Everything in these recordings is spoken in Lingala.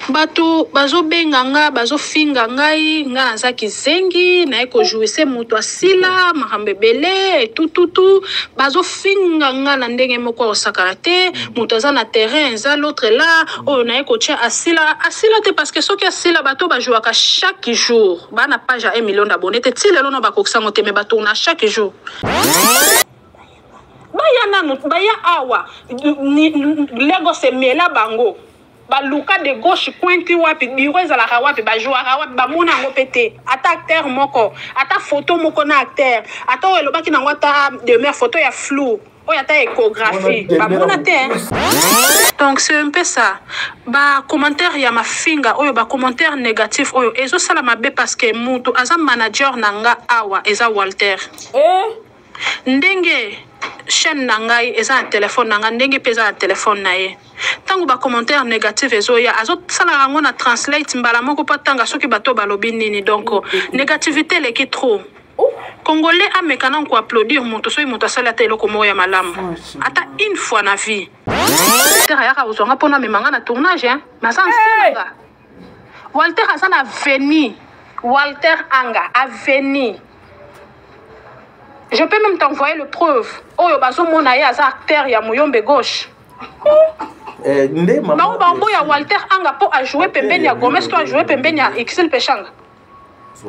Bato bazo benganga bazo finga ngai nga naza kizengi na eko jouer muto asila mahambebele tout bazo finga nga na ndenge moko osakana te muto aza na terrain za l'autre là o na eko tia asila te parce que soki asila bato ba jouaka chaque jour ba na page à 1 million d'abonnés te ti lelo na ba koksango te me bato na chaque jour baya nanu baya awa lego se mela bango baluka de gauche pointi wapi biro ezalaka wapi bajouaka wapi bamona yango pete ata acteur moko ata photo moko na acteur ata oyo elobaki nango ata demain photo ya flou oyo ata échographie bamona te donc c'est un peu ça ba commentaire ya mafinga oyo ba commentaire négatif oyo ezosala mabe parce que mutu aza manager nanga awa eza Walter ndenge chaîne nangai eza un téléphone nanga ndenge pesa un téléphone nae tango ba commentaire négatif ezoya azo sala rango na translate mbala moko patanga soki bato balobi nini donc négativité leki trop congolais amekana ko applaudir moto so moto sala telo ko moya malamu ata une fois na vie teraya ka uzonga pona memanga na tournage hein masa nsinga Walter asana veni Walter anga aveni. Je peux même t'envoyer le preuve. Oh, bazo mona ya za acteur ya Muyombe gauche. Ba bambo ya Walter anga po a jouer pembeni ya Gomez to a jouer pembeni ya XL Peshanga.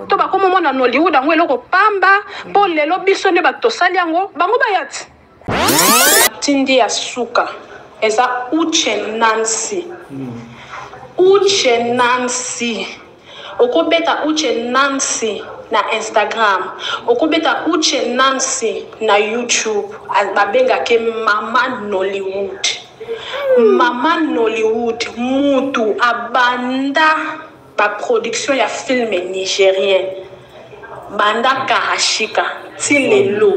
To ba komo mona no Hollywood ngo eloko pamba po lelo biso ne ba tosali yango bango bayati. Tindi ya suka eza Uche Nancy. Uche Nancy. Okobeta Uche Nancy na Instagram, okobeta Uche Nancy na YouTube, babenga ke Mama Nollywood. Mama Nollywood, mutu abanda ba production ya film nigérien. Banda Karashika, Tilelo.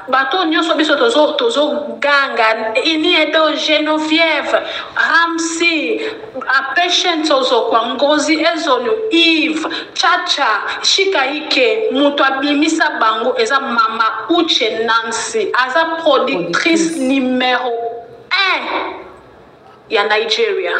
Bato nyonso biso tozo ganga ini edo Geneviève Ramsey a patient tozo kwa Ngozi Ezono Yves Chacha Shikaike muto abimisa bango eza Mama Uche Nancy aza productrice numéro 1 ya Nigeria.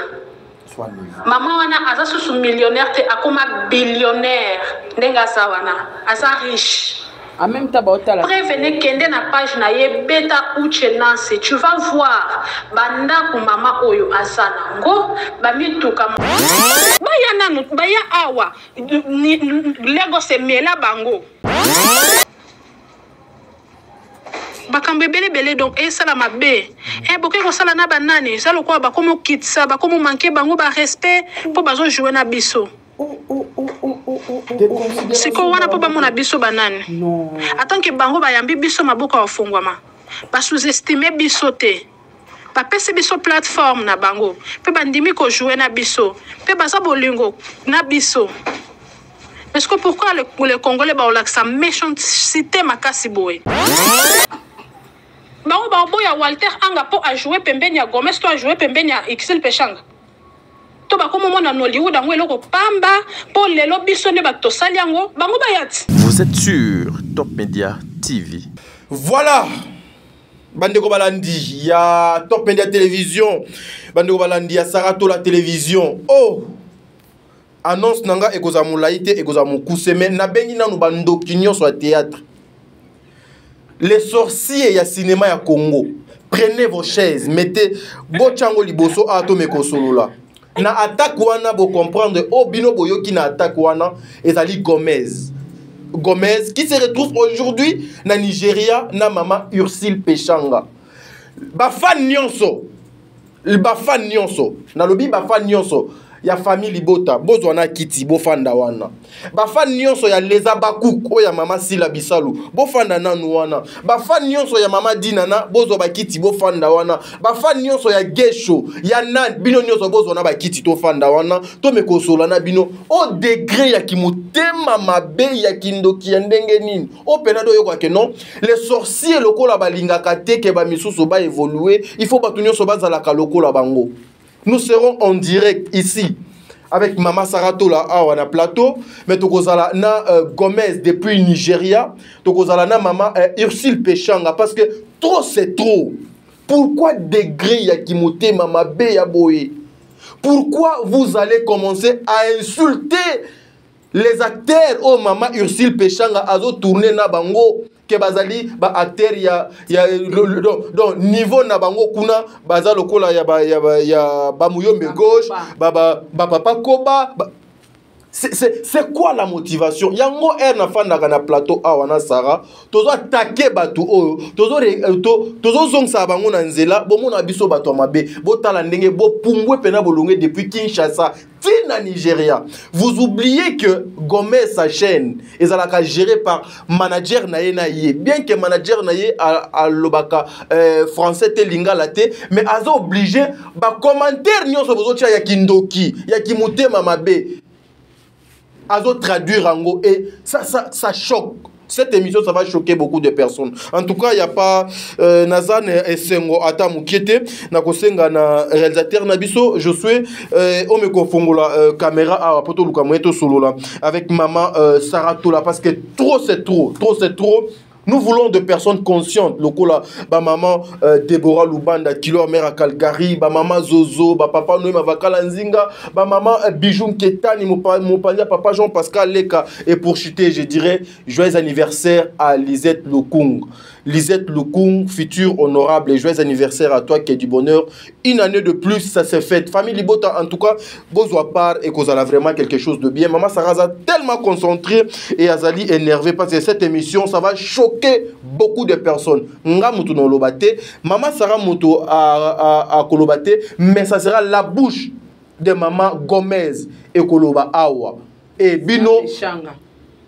Mama wana aza susu millionnaire te akoma billionnaire ndenga sawana aza riche. En même temps, prévenez kende na page na ye beta Uche Nancy, tu vas voir banda ku mama oyo asana ngo bamituka baya nanu baya awa lego se mela bango bakambe bele donc sala mabe boke ko sala na banane sala ko ba komo kitsa ba komo manquer bango ba respect po bazo jouer na biso. C'est quoi wana po ba mona biso banane attends que bango ba yambi biso maboka ofungwama ba sous-estimer biso te ba pese biso plateforme na bango pe bandimi ko jouer na biso pe baza bolingo na biso. Est-ce que pourquoi les Congolais ba olaksa méchanceté makasi boy bango ba boya Walter anga po a jouer pembeni ya Gomez to a jouer pembeni ya XL Peshanga to ba komo mona no Hollywood ngo eloko pamba po lelo biso ne ba tosali yango bango bayati. Vous êtes sur Top Media TV. Voilà. Bandeko balandi ya Top Media Télévision. Bandeko balandi ya Sarato la télévision. Oh. Annonce nanga ekoza mulaite ekoza mukuse mais na bengi nanu bandoki nyonso ya théâtre. Les sorciers ya cinéma ya Congo. Prenez vos chaises, mettez bochango liboso ato mekosolola. Na attaque wana bo comprendre obino boyoki na attaque wana ezali Gomez qui se retrouve aujourd'hui na Nigeria na Mama Ursule Peshanga. Bafan nyonso na lobi bafan nyonso ya famille Libota bozwana kiti bofanda wana bafan nyonso ya Leza Bakuk oya Mama Sila Bisalu bofanda nanu wana bafan nyonso ya Mama Dinana bozo bakiti bofanda wana bafan nyonso ya Gesho ya Nan bino nyonso bozwana bakiti to fanda wana to mekosola na bino au degré ya kimutema mabe ya kindoki ya ndenge nini o penado yoko ke non les sorciers lokola balingaka te ke ba misusu ba évoluer il faut batu nyonso bazala ka lokola bango. Nous serons en direct ici avec Mama Sarato là on a plateau mais tokozala na Gomez depuis Nigeria tokozala na Mama Ursule Peshanga parce que trop c'est trop. Pourquoi degré ya kimote mama be ya boye Pourquoi vous allez commencer à insulter les acteurs? Oh maman Ursule Péchanga azo tourner na bango ke bazali ba acteur ya donc niveau na bango kuna baza lokola ya ba muyombe gauche ba papa koba c'est quoi la motivation? Yango na fandaka na plateau awana Sarah tozo attaquer batu oyo tozo zongsa bango na nzela bomona biso bato mabe botala ndenge bo pumbwe pena bolongé depuis Kinshasa tina Nigeria. Vous oubliez que Gomez sa chaîne ezalaka gérée par manager na ye bien que manager na ye a lobaka français te lingala te mais azo obligé ba commentaire nyonso bozo tia ya kindoki ya kimutema mabe azo traduire en et ça choque. Cette émission, ça va choquer beaucoup de personnes. En tout cas, il n'y a pas Nazan et Sengo Atamu qui était na na réalisateur Nabiso. Je suis au microphone la caméra à poto lukamoeto solo là avec maman Sarah Tola parce que trop c'est trop. Nous voulons de personnes conscientes. Lokola, ba maman Deborah Lubanda, Kilo mère à Calgary, ba maman Zozo, ba papa Noema Vakalanzinga, ba maman Bijoum Ketani, mon papa Jean-Pascal Leka. Et pour chuter, je dirais joyeux anniversaire à Lisette Lokung. Lisette Lokung, futur honorable et joyeux anniversaire à toi qui est du bonheur. Une année de plus, ça s'est fait. Famille Libota, en tout cas, Bozwa part et qu'on a vraiment quelque chose de bien. Maman Saraza tellement concentrée et Azali énervée parce que cette émission, ça va choquer beaucoup de personnes. Nga mutu no lobate, Maman Sarah mutu a kolobate, mais ça sera la bouche de Maman Gomez et Koloba Awa. Et Bino.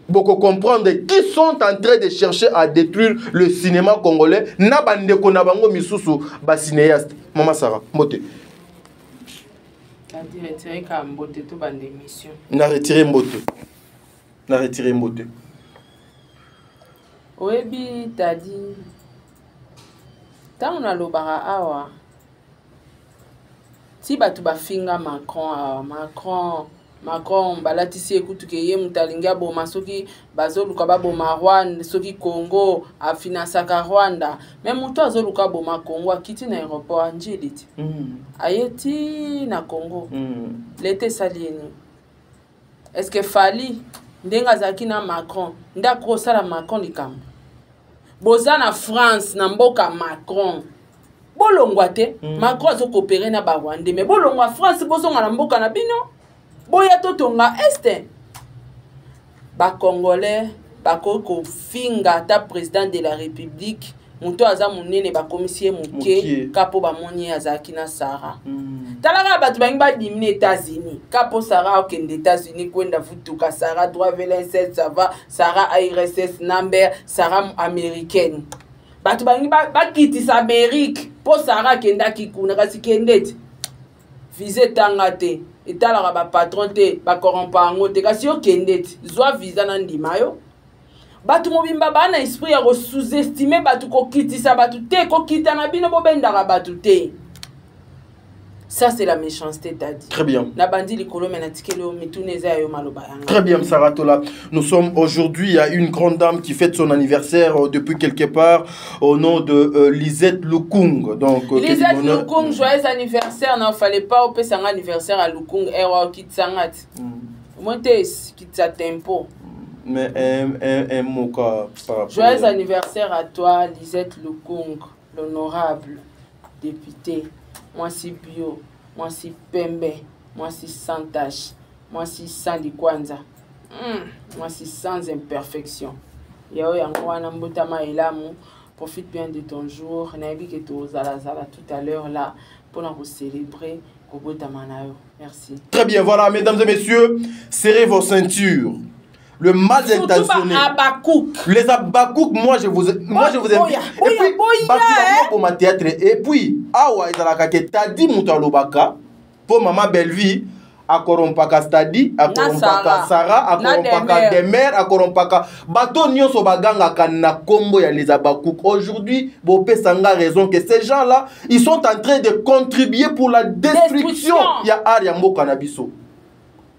Beaucoup comprendre qui sont en train de chercher à détruire le cinéma congolais. Na bande ko na bango misusu ba cinéaste. Maman Sarah, moté. Na retiré mbote. Na retiré mbote. Oebi tadi. Ta on a lobara awa. Si batu ba finga Macron balatisi ekutu ke ye mutalinga boma soki bazoluka baboma Rwanda soki Congo afinasaka Rwanda même mutu azoluka boma Congo akiti na aéroport anjiliti ayeti na Congo l'été salieni est-ce que fali ndenga zaki na Macron ndako sala Macron likambo boza na France na mboka Macron bolongwa te Macron azo coopérer na ba Rwanda mais bolongwa France bozonga na mboka na bino boya totonga este ba congolais ba koko finga ta président de la république muto aza munene ba commissaire muke kapo ba moni azaki na Sarah talaka batu bangi ba dimine États-Unis kapo Sarah okende États-Unis kwenda futuka Sarah droit VL7 ça va Sarah IRSS number Sarah américaine batu bangi ba kitisa Amérique po Sarah kenda kikuna kasi kendeti vise tangate etala ba patron te ba corrompa ngote kasi yo kendeti zwa visa na ndima yo batu mobimba bana esprit ya ko sous-estimer batu ko kitisa batu te ko kitana bino bo bendaka batu te. Ça c'est la méchanceté t'as dit. Très bien. Na bandi likolo mena tikelo mituneza yo maloba yanga. Très bien Sarah Tola. Nous sommes aujourd'hui, il y a une grande dame qui fête son anniversaire depuis quelque part au nom de Lisette Lokung. Donc Lisette Lokung, joyeux anniversaire. Non, fallait pas au un anniversaire à Lokung Ewa Kitsangat. Monte kitsa tempo. Mais un mot par rapport. Joyeux anniversaire à toi Lisette Lokung, l'honorable député. Moi si bio, moi si pembe, moi si sans tache, moi si sans likwanza, moi si sans imperfection. Yao yangwana mbotama elamu, profite bien de ton jour. Nabi que tu zala tout à l'heure là pour nous célébrer kobotama nayo. Merci. Très bien, voilà mesdames et messieurs, serrez vos ceintures. Le mal intentionné. Les abakouk, moi je vous invite. Et puis, pour ma théâtre. Et puis, awa izalaka ke tadi mutalobaka pour maman Belleville a korompaka stadi, a korompaka Sarah, a korompaka Demer, a korompaka bato nyonso baganga kana kombo ya les abakouk. Aujourd'hui, Bopé Sanga a raison que ces gens-là, ils sont en train de contribuer pour la destruction. Ya Ariambo Kanabiso.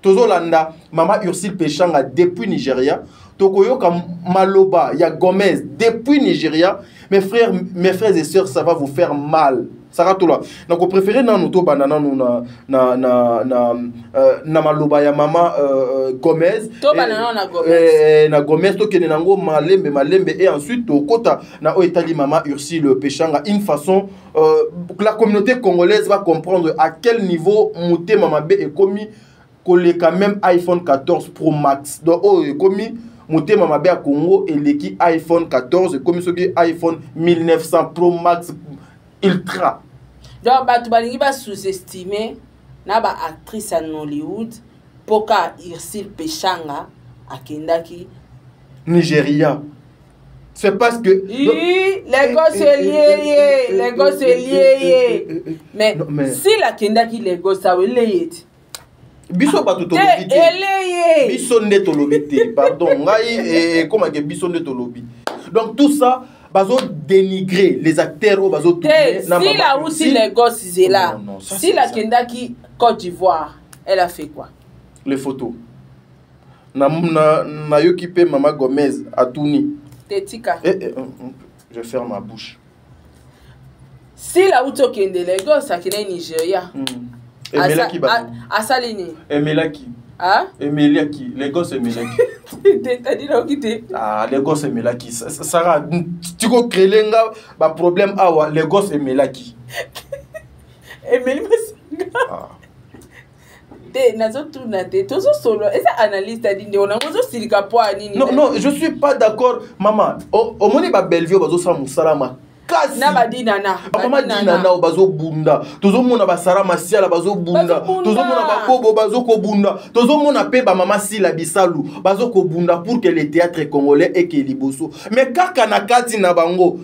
tozolanda Mama Ursule Pechanga depuis Nigeria, tokoyoka maloba ya Gomez depuis Nigeria. Mes frères et sœurs, ça va vous faire mal. Sarah Tola. Donc, on préfère nan to banana na maloba ya Mama Gomez. To banana na Gomez. Na Gomez to kene nango malembe et ensuite to kota na oetali Mama Ursule Pechanga. Une façon la communauté congolaise va comprendre à quel niveau Mouté Mama B est commis collé quand même iPhone 14 Pro Max. Donc oh est commis Mouté Mama B à Congo et l'équipe iPhone 14 comme ce qui iPhone 1900 Pro Max Ultra. Donc batu balingi ba sous-estimer na ba actrice à Hollywood poka Ursule Pechanga akendaki Nigeria. C'est parce que les gosses sont liés. Mais si la kendaki les gosses ça lié. Biso batu to lobby. Biso nde to lobby. Pardon, ngai comment que biso nde to lobby. Donc tout ça bazo dénigrer les acteurs au bazo tourner si là aussi les gosses c'est là. Si la kendaki Côte d'Ivoire, elle a fait quoi? Les photos. Na yokipe Mama Gomez à Touni. Tetika. Je ferme ma bouche. Si la outo kende les gosses à Kenya Nigeria. Emelaki ba. Asalini. Emelaki. Hein? Emelaki. Les gosses Emelaki. T'as dit là où quitter? Ah, les gosses Emelaki. Sarah, tu ko krelenga ba problème awa les gosses Emelaki. Emeli Masinga. Ah. Non, je suis pas d'accord, maman. Au moins, ba Bellevue bazo sa musalama. Kasi. Na badi nana. Maman di nana bazo bunda. Tozo mona ba sara masiala bazo bunda. Tozo mona ba kobo bazo ko bunda. Tozo mona pe ba mama Sila Bisalu bazo ko bunda pour que le théâtre congolais et que liboso. Mais kaka na kati na bango.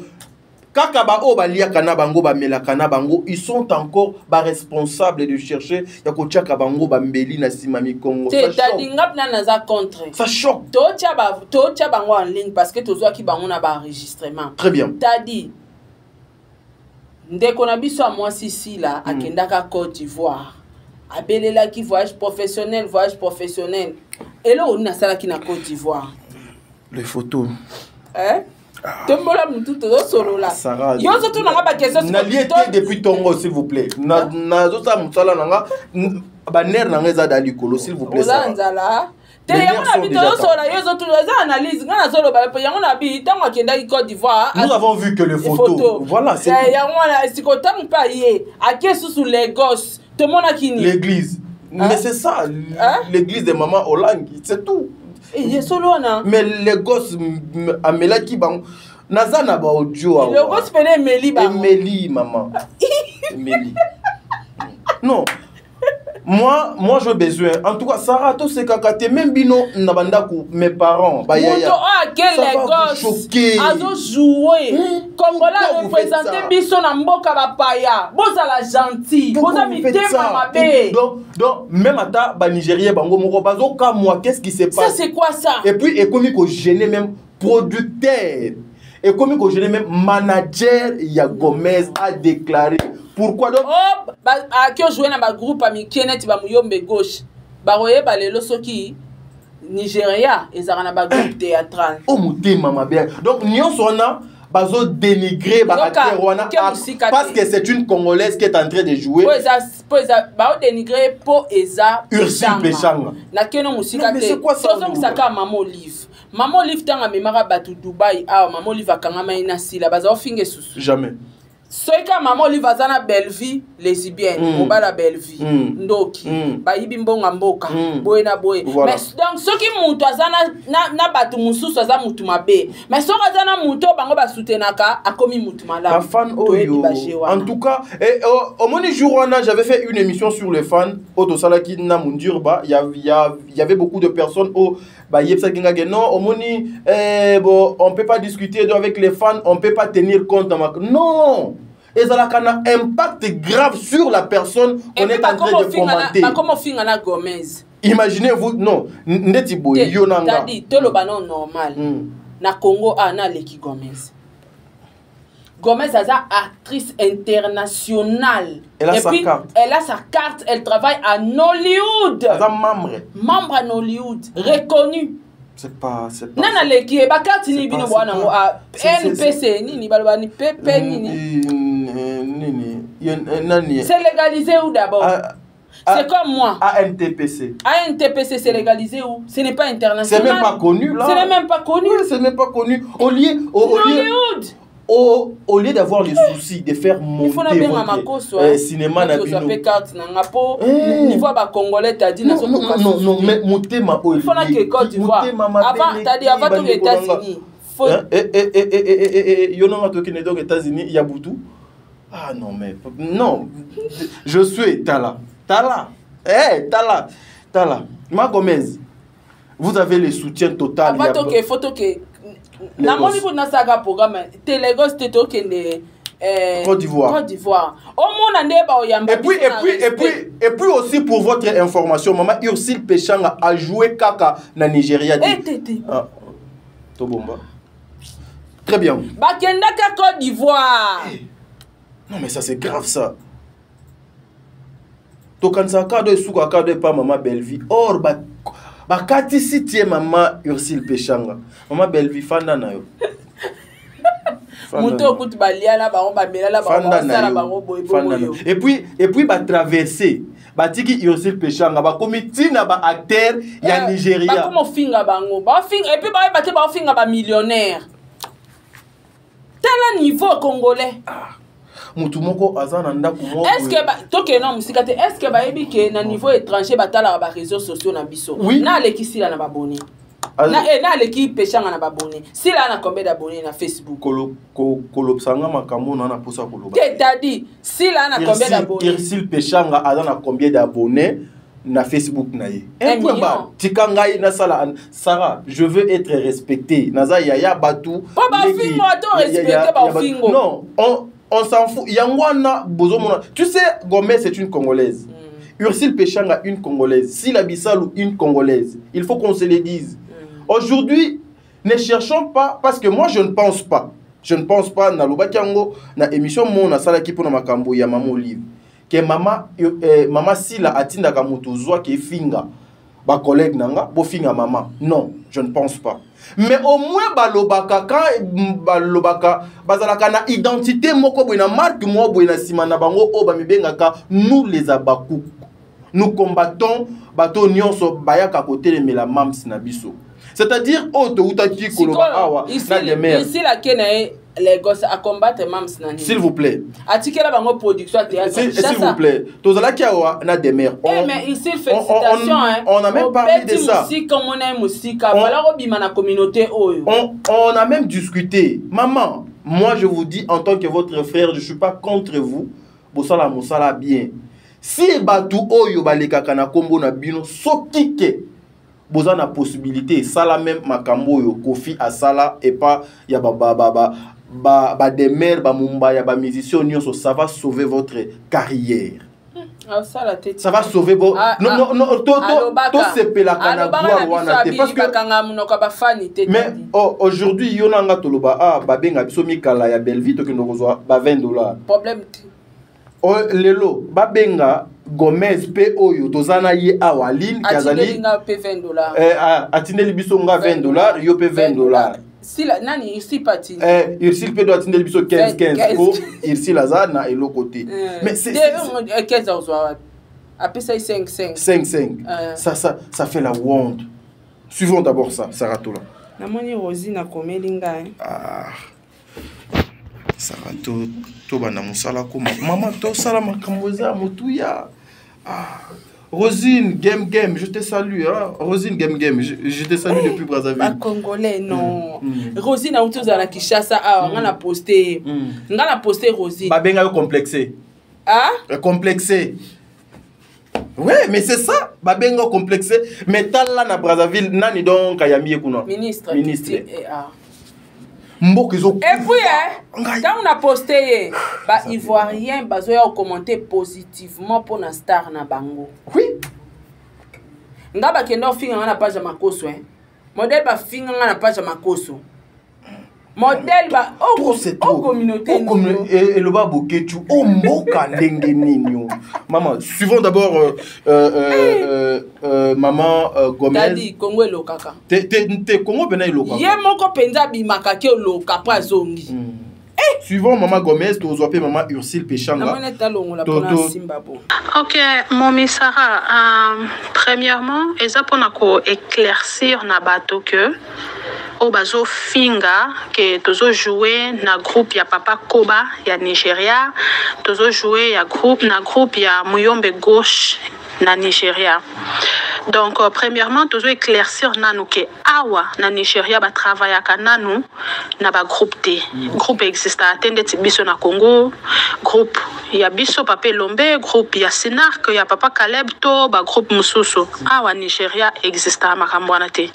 Kaka ba o balia kana bango ba mela kana bango, ils sont encore ba responsables de chercher ya ko tchaka bango ba mbeli na simami Congo. Ça choque. Ça choque. Tocha bango en ligne parce que tozo ki bango na ba enregistrement. Très bien. T'as dit ndeko na biso a moi sisi là akendaka Côte d'Ivoire. Abelela ki voyage professionnel. Et là on a ça qui na Côte d'Ivoire. Les photos. Hein? Tombola mutu to solo là. Yo zo tu nanga ba question na liété depuis Tongo s'il vous plaît. Na zo sa mutala nanga ba ner nanga za dali kolo s'il vous plaît. Ozanzala. Te yango na bito solo yo zo tu za analyse ngana solo ba yango na bi tango akenda ki Côte d'Ivoire. Nous avons vu que les photos. Voilà, c'est yango na sikotam pa yé. Akesu sous les gosses. Te mona kini. L'église. Mais c'est ça, l'église de maman Hollande, c'est tout. Mais les gosses Amelaki bang nazana ba audio le gosse pene Emeli bang Emeli maman Emeli non moi j'ai besoin en tout cas Sarah to se kakate même bino na bandaku mes parents ba yaya quel les gosses azo jouer Congolais représenter biso na mboka ba paya bozala gentil boza mitema mabe donc même ata ba Nigérien bango moko bazo ka moi qu'est-ce qui se passe ça c'est quoi ça et puis économique au gêner même producteur et comme que je même manager ya Gomez a déclaré. Pourquoi donc qui ont joué dans un groupe ami Kenneth Bamuyombe gauche baroye balelo soki Nigeria et ça na ba groupe théâtral. Oh mouté mama bien. Donc nion sona bazo dénigrer ba acteur wana parce que c'est une Congolaise qui est en train de jouer. Po eza ba dénigrer po eza Ursule Pechanga. Na keno musika te. Tozo musaka Maman Olive. Maman Olive tanga memara batu Dubai Maman Olive akangama ina sila baza ofinge susu. Jamais. Soika Maman Olive azana Bellevue lesbienne obala Bellevue ndoki ba yibi mbonga mboka boye na boye mais donc soki mutu azana na batu mususu aza mutu mabe mais soki azana mutu bango ba soutenaka akomi mutu malamu ba fan oyo en tout cas au moni jour wana j'avais fait une émission sur les fans auto salaki na Mundurba il y avait beaucoup de personnes au bah yepsa kinga non au moni bon on peut pas discuter avec les fans on peut pas tenir compte non et ça a un impact grave sur la personne qu'on est en train de commenter. Comment fingana Gomez? Imaginez-vous, non, Ndetibo, Yonanga. T'as dit, tout le banon normal. Na Congo, na Leki Gomez. Gomez Aza, actrice internationale. Elle a et sa puis, carte. elle a sa carte, elle travaille à Nollywood. Elle a membre. Membre à Nollywood, reconnue. C'est pas. Nana leki ba carte ni bino bwana ngo a NPC ni baloba ni PP ni. C'est légalisé où d'abord? C'est comme moi. ANTPC. ANTPC, c'est légalisé où? Ce n'est pas international. C'est même pas connu là. Ce n'est même pas connu. Oui, c'est même pas connu. Au lieu d'avoir le souci de faire monter votre cinéma na bino. Niveau ba congolais t'a dit non mais motema il faut que Côte d'Ivoire. Avant t'as dit avant tous les États-Unis. Yonanga toki ne donc États-Unis, il y a Boutou. Ah non mais non. Je suis Tala. Tala. Ma Gomez. Vous avez le soutien total. Avant que photo que na moni pour na saga programme Télégos teto kende Côte d'Ivoire. Au monde ande ba oyamba. Et puis aussi pour votre information, maman Ursule Pechanga a joué kaka na Nigeria. Ah. Tobomba. Très bien. Bakenda ka Côte d'Ivoire. Non mais ça c'est grave ça. Tokansa kado suka kado pas maman Bellevie. Or bakati si tie maman Ursule Pechanga. Maman Bellevie fanda na yo. Muto kutu baliala ba ba melala ba sala ba boy. Et puis ba traverser. Batiki Ursule Pechanga ba comité na ba acteur ya Nigeria. Ba comme finga bango. Ba finga et puis ba finga ba millionnaire. Tel niveau congolais. Mutumoko azana ndaku mo. Est-ce que toke non musikate est-ce que ba yebi ke na niveau étranger batala ba réseaux sociaux na biso na leki sila na baboni na leki Pechanga na baboni sila na combien d'abonnés na Facebook kolopsanga makambo na posa koloba t'as dit sila na combien d'abonnés Ursule Pechanga azana combien d'abonnés na Facebook na ye 1 million tikangai na sala Sarah je veux être respecté naza ya batu ba fingo to respecter ba fingo non on s'en fout. Yangwana Bozomona. Tu sais, Gomez c'est une Congolaise. Ursule Pechanga une Congolaise. Sila Bissalou une Congolaise. Il faut qu'on se le dise. Aujourd'hui, ne cherchons pas, parce que moi je ne pense pas. Je ne pense pas na Lobakiango, na émission Mona Salaki pour Makambo ya Maman Olive. Que Mama Sila atinda kamutu qui finga. Ba collègue nanga, bo finga maman. Non, je ne pense pas. Mais au moins balobaka quand balobaka bazalaka na identité moko boina marque mo boina simana bango o ba mibengaka nous les abakou. Nous combattons bato nyonso bayaka côté les mela mams na biso. C'est-à-dire auto utaki koloba awa na de mer. Ici la kenae les gosses à combattre mams na. S'il vous plaît. Atikela bango production théâtre. S'il vous plaît. Tozala ki awa na de mer. Mais ici félicitations hein. On a même parlé de ça. Musique comme on aime musique, voilà robima na communauté oyo. On a même discuté. Maman, moi je vous dis en tant que votre frère, je suis pas contre vous. Bosala mosala bien. Si batu oyo balekaka na kombo na bino sokike boza na possibilité sala même makambo yo Kofi asala et pas ya ba des mères ba mumba ya ba musiciens nyonso ça va sauver votre carrière. Ça va sauver vos non to sepela kana gloire wana te parce que mais aujourd'hui yonanga toloba babenga biso mikala ya Belleville to kendo kozwa ba $20 problème lelo babenga Gomez pe oyo tozana ye awaline kazali atindeli biso nga $20 yo pe $20 si la nani ici parti Ursule pe do atindeli biso 15 ko Ursule azana elo côté mais c'est 15 ans après ça 5 ça fait la honte. Suivons d'abord ça Saratola na moni Rosine na komelinga Sarato to bana musala ko maman to sala makambo za mutuya Rosine game je te salue hein Rosine game je te salue depuis Brazzaville. Pas congolais non. Rosine a autour à Kinshasa on a posté Rosine. Ba benga yo complexé. Complexé. Ouais, mais c'est ça. Ba benga complexé mais tala na Brazzaville nani donc kayami ekuna. Ministre. Et puis, quand on a posté, Ivoirien, ils ont commenté positivement pour la star na bango. Oui. Ngaba kendo finga na page makoso Modèle ba finga na page makoso. modèle ba Trop, c'est trop. communauté Et le babo ketu o mboka ndenge nini. Maman, suivons d'abord maman Gomez. Dadi Congo lokaka. Te Congo bena lokaka. Ye moko penza bimaka ke loka pa zongi. Suivons maman Gomez, tu as maman Ursule Péchanga. Ok, Momi Sarah, premièrement, eza pona ko éclaircir na bato que au bazo finga que tozo jouer na groupe ya Papa Koba ya Nigeria, tozo jouer ya groupe ya Muyombe Gauche na Nigeria. Donc premièrement tozo éclaircir nanu que awa na Nigeria ba travaillaka nanu na ba groupe T. Groupe existe atende biso na Congo, groupe ya biso Papa Lombe, groupe ya Sinark ya Papa Caleb to ba groupe Mususu. Awa Nigeria existe makamwana te.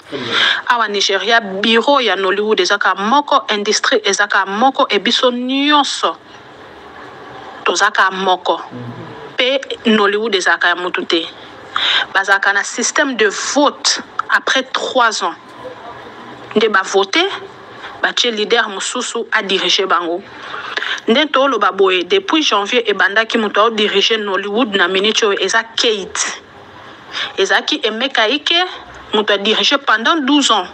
Awa Nigeria bureau ya Nollywood ezaka moko, industrie ezaka moko e biso nyonso tozaka moko. Pe Nollywood ezaka ya mutu te. Bazaka na système de vote après 3 ans. De ba voter, ba tche leader mususu a diriger bango. Ndento lo baboye depuis janvier e banda ki muto a diriger Nollywood na minicho eza Kate. Ezaki Emeka Ike muto a diriger pendant 12 ans.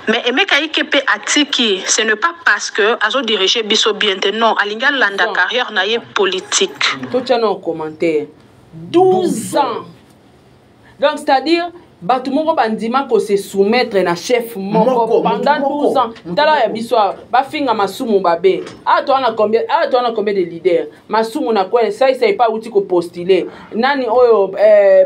Mais Emeka Ike pe atiki, ce n'est pas parce que azo diriger biso bien non, alinga landa carrière na ye politique. Tout tient en commentaire. 12 ans. Donc, c'est-à-dire, tout le monde va se soumettre à chef moko pendant 12 ans. Tala ya biswa, ba finga masumu babe. Ah, toi on a combien de leaders? Masumu na quoi ça il sait pas où tu postuler. Nani oyo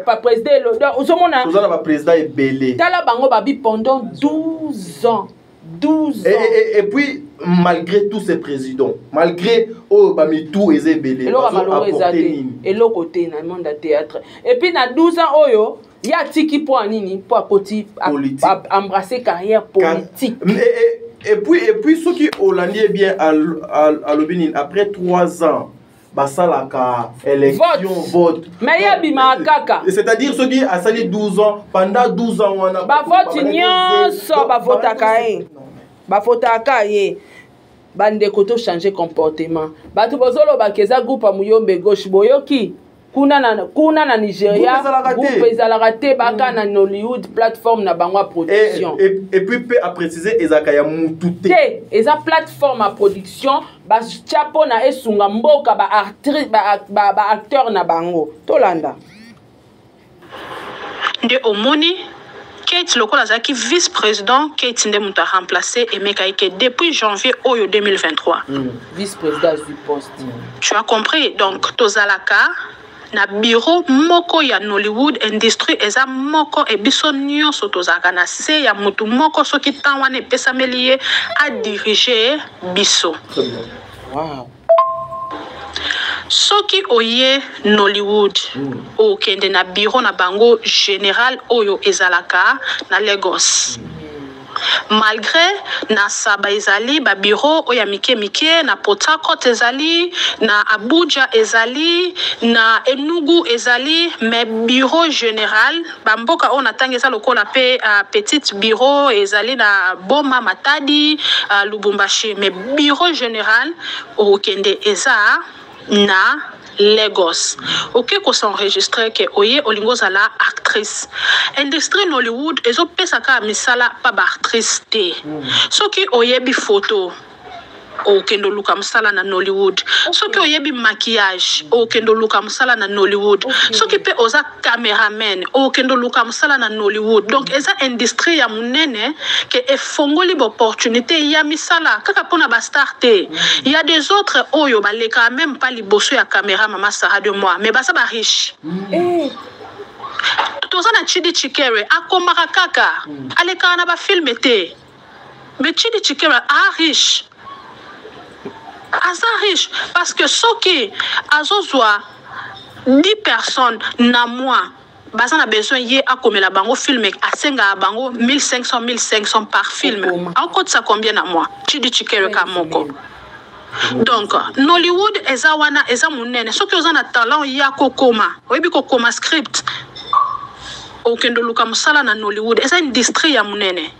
pas président le ozomona. Ozala ba président ebele. Tala bango babi pendant 12 ans. 12 ans. Et puis, malgré tous ces présidents, malgré tout les ébélés, et le côté dans le monde du théâtre. Et puis, dans 12 ans, il y a tiki pour nini pour embrasser carrière politique. Et puis, ceux qui ont l'année bien à l'Obinin, après 3 ans, basalaka élection vote. Mais ya bima kaka. C'est-à-dire ceux qui a sali 12 ans pendant 12 ans on a ba vote nyonso ba votaka ye. Ba votaka ye. Bande koto changer comportement. Batu bozolo ba keza groupe Muyombe Gauche boyoki. Kuna na Nigeria, groupe ezalaka te baka na Nollywood plateforme na bangwa production. Et puis peut à préciser ezaka ya mutu te. Eza plateforme à production ba chapo na esunga mboka ba actrice ba acteur na bango. Tolanda. De omoni Kate Lokola zaki vice-président Kate nde muta remplacé Emeka Ike depuis janvier 2023. Vice-président du poste. Tu as compris? Donc tozalaka na bureau moko ya Nollywood industrie eza moko e biso nyonso tozaka na se ya mutu moko soki tanwana epesameli ye a diriger biso. Wow. Soki oye Nollywood okende na bureau na bango général oyo ezalaka na Lagos. Malgré na Saba ezali ba bureau oya mike na Port Harcourt ezali na Abuja ezali na Enugu ezali mais bureau général bamboka on atangeza lokola pe petite bureau ezali na Boma Matadi Lubumbashi mais bureau général okende eza na Lagos. Ok, qu'on s'enregistre que oye olingo zala actrice. Industrie Nollywood ezo pesaka misala pa ba actrice te. Soki oye bi photo okendo luka musala na Nollywood. Soki oye bi maquillage okendo luka musala na Nollywood. Soki pe oza cameraman okendo luka musala na Nollywood. Donc eza industrie ya munene ke efongoli opportunité ya misala kaka pona ba star te. Il y a des autres oyo baleka même pas liboso ya caméra mama Sarah de moi mais basa ba riche. Toza na Chidi Chikere akomaka kaka aleka na ba film te. Mais Chidi Chikere a riche. Aza riche parce que soki azozwa 10 personnes na mois baza na besoin ye akomela bango film asenga bango 1500 par film. Encore ça combien na mois? Chidi Chikere ka moko. Donc Nollywood eza wana eza munene soki oza na talent ya kokoma oyebi kokoma script okendo luka musala na Nollywood eza industrie ya munene.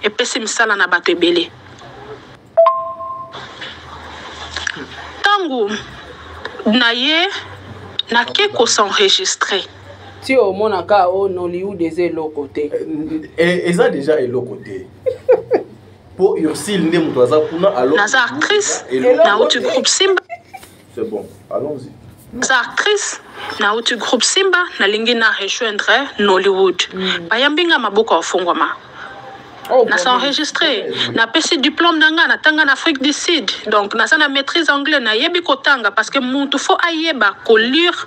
epesi misala na bato ebele. Tangu na ye na ke ko s'enregistrer. Si au monaka o Nollywood des l'autre côté. Et ça déjà est l'autre côté. Pour Ursil ne mutoza kuna alors. Naza actrice na autre groupe Simba. C'est bon, allons-y. Naza actrice na autre groupe Simba na lingi na rejoindre Nollywood. Bayambinga maboko ofungwama. Na s'enregistré na pesi diplôme nanga na tanga na Afrique du Sud. Donc na sana maîtrise anglais na yebi kotanga parce que muntu faut ayeba ko lire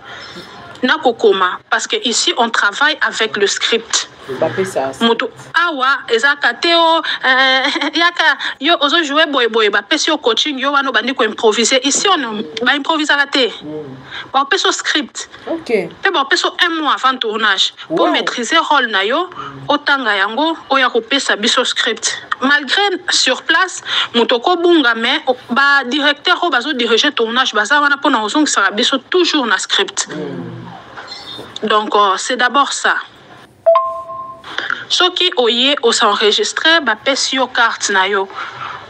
na kokoma parce que ici on travaille avec le script. Mutu awa ezaka teo yaka yo ozo jouer boy ba pesi au coaching yo wano bandi ko improviser ici on ba improviser raté. Ba pesi au script. OK. Pe ba pesi 1 mois avant tournage pour maîtriser rôle na yo otanga yango oya ko pesa biso script. Malgré sur place mutoko bunga mais ba directeur o bazo diriger tournage baza wana pona ozong sera biso toujours na script. Donc c'est d'abord ça. Ceux qui oye o s'enregistrer ba pesi yo carte na yo.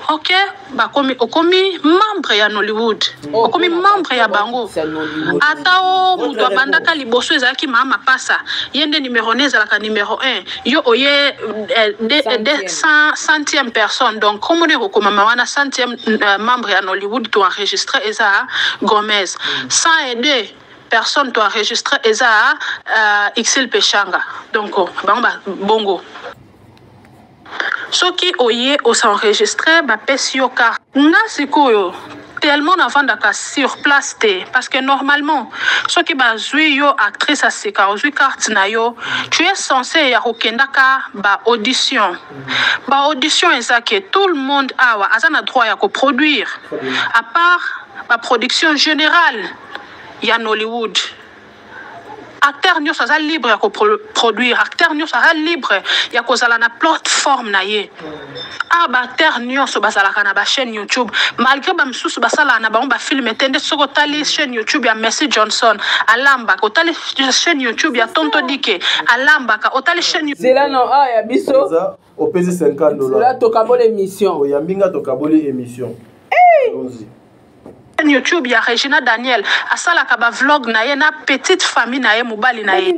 OK, ba komi membre ya Nollywood. Okomi membre ya bango. Atao mutu abandaka liboso ezalaki mama pasa. Yende numéro 1 ezalaka numéro 1. Yo oye 100e personne. Donc comme on est rekommama wana 100e membre ya Nollywood to enregistrer eza Gomez. 102 personne doit enregistrer eza XL Pechanga. Donc bongo. Ceux qui oye o s'enregistrer ba pesi yo carte. Nga sikoyo tellement avant d'aka sur place parce que normalement ceux qui bazui yo actrice à seka ozui carte na yo tu es censé ya kokendaka ba audition. Ba audition ezake tout le monde awa azana droit ya ko produire à part ba production générale ya Nollywood. Acteur nyo sa libre ya ko produire, acteur nyo sa libre ya ko zala na plateforme na ye. Ba acteur nyo so bazalaka na ba chaîne YouTube malgré ba msusu basala na ba film etende soko tali chaîne YouTube ya Mercy Johnson alamba ko tali chaîne YouTube ya Tonto Dike alamba ka otali chaîne c'est là non ya biso au pèse $50. Là to kabole émission. Ya mbinga to kabole émission. Allons-y. YouTube ya Regina Daniel asala ka ba vlog na ye na petite famille na ye mobali na ye.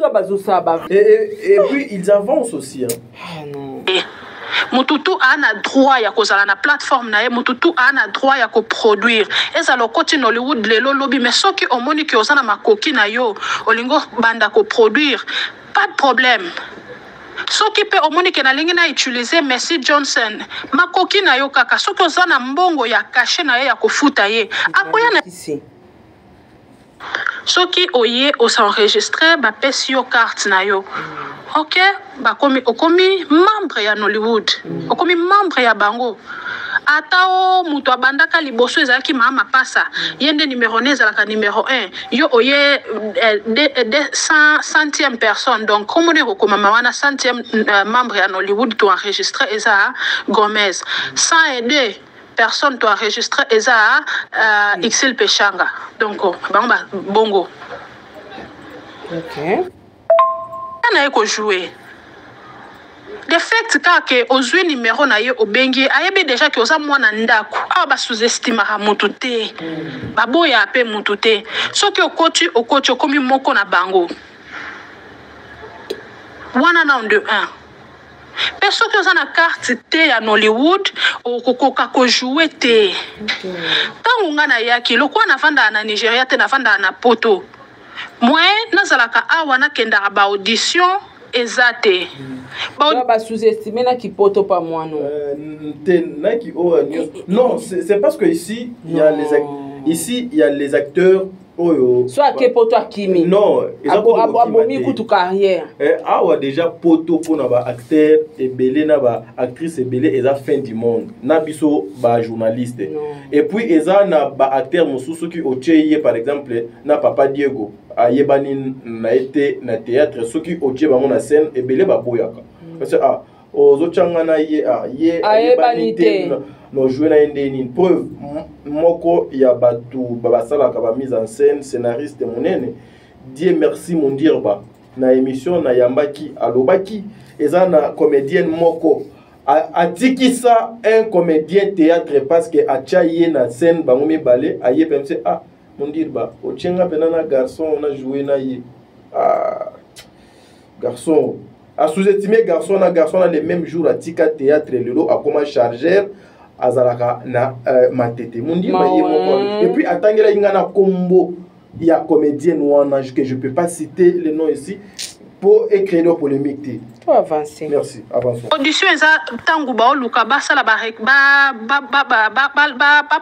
Et puis ils avancent aussi hein. Ah non. Mututu ana droit ya kozala na plateforme na ye mututu ana droit ya ko produire ezalo koti Nollywood lelo lobby mais soki omoni ki ozana makoki na yo olingo banda ko produire pas de problème. Soki pe omoni ke na lingi na utiliser Mercy Johnson makoki na yo kaka soki ozana mbongo ya caché na ye ya kofuta ye akoya na ici. Soki oye o s'enregistrer ba pesi yo carte na yo. OK, ba okomi membre ya Nollywood. Okomi membre ya bango. Atao mutu abandaka liboso ezalaki mama pasa. Yende numéro 1 ezalaka numéro 1. Yo oye 100e personne. Donc comme on est rekommama wana 100e membre ya Nollywood to enregistrer eza Gomez. 102 personne doit enregistrer eza XL Pechanga. Donc bongo. OK. Na eko jouer. De fait que ozui numéro na ye obengi ayebi déjà que oza mwana ndako ba sous-estime mutu te. Baboya pe mutu te. Soki okoti okomi moko na bango. Wana na 2 1. Personne qui a une carte te ya Nollywood okokoka ko jouer te. Tant nga na yaki lokwa na vanda na Nigeria te na vanda na poto. Moi nazalaka awa na kenda ba audition ezate. Ba sous-estimer na ki poto pas moi non. Non, c'est parce que ici il y a les acteurs soit que poto akimi. Non, abomi kutu carrière. Awa déjà poto pour na ba acteur et belé na ba actrice et belé eza fin du monde. Na biso ba journaliste. Et puis eza na ba acteur mususu ki ocheye par exemple na Papa Diego ayebani na été na théâtre soki ocheye ba na scène et belé ba boyaka. Parce que ozochanga na ye ayebani te no jouer na ndeni preuve moko ya batu babasala ka ba mise en scène scénariste monene Dieu merci mon dire ba na émission na yambaki alobaki eza na comédienne moko atikisa un comédien théâtre parce que achaye na scène bangomi balé aye pemse ah mon dire ba ochenga penana garçon on a joué na ye ah garçon a sous-estimé garçon na les mêmes jours atika théâtre lelo a comme chargeur azalaka na matete mon dire ba ye moko et puis atangela inga na kombo ya comédienne wana que je peux pas citer le nom ici pour écrire nos polémiques. Avancer. Merci, avançons. Audition eza tangu ba oluka ba sala ba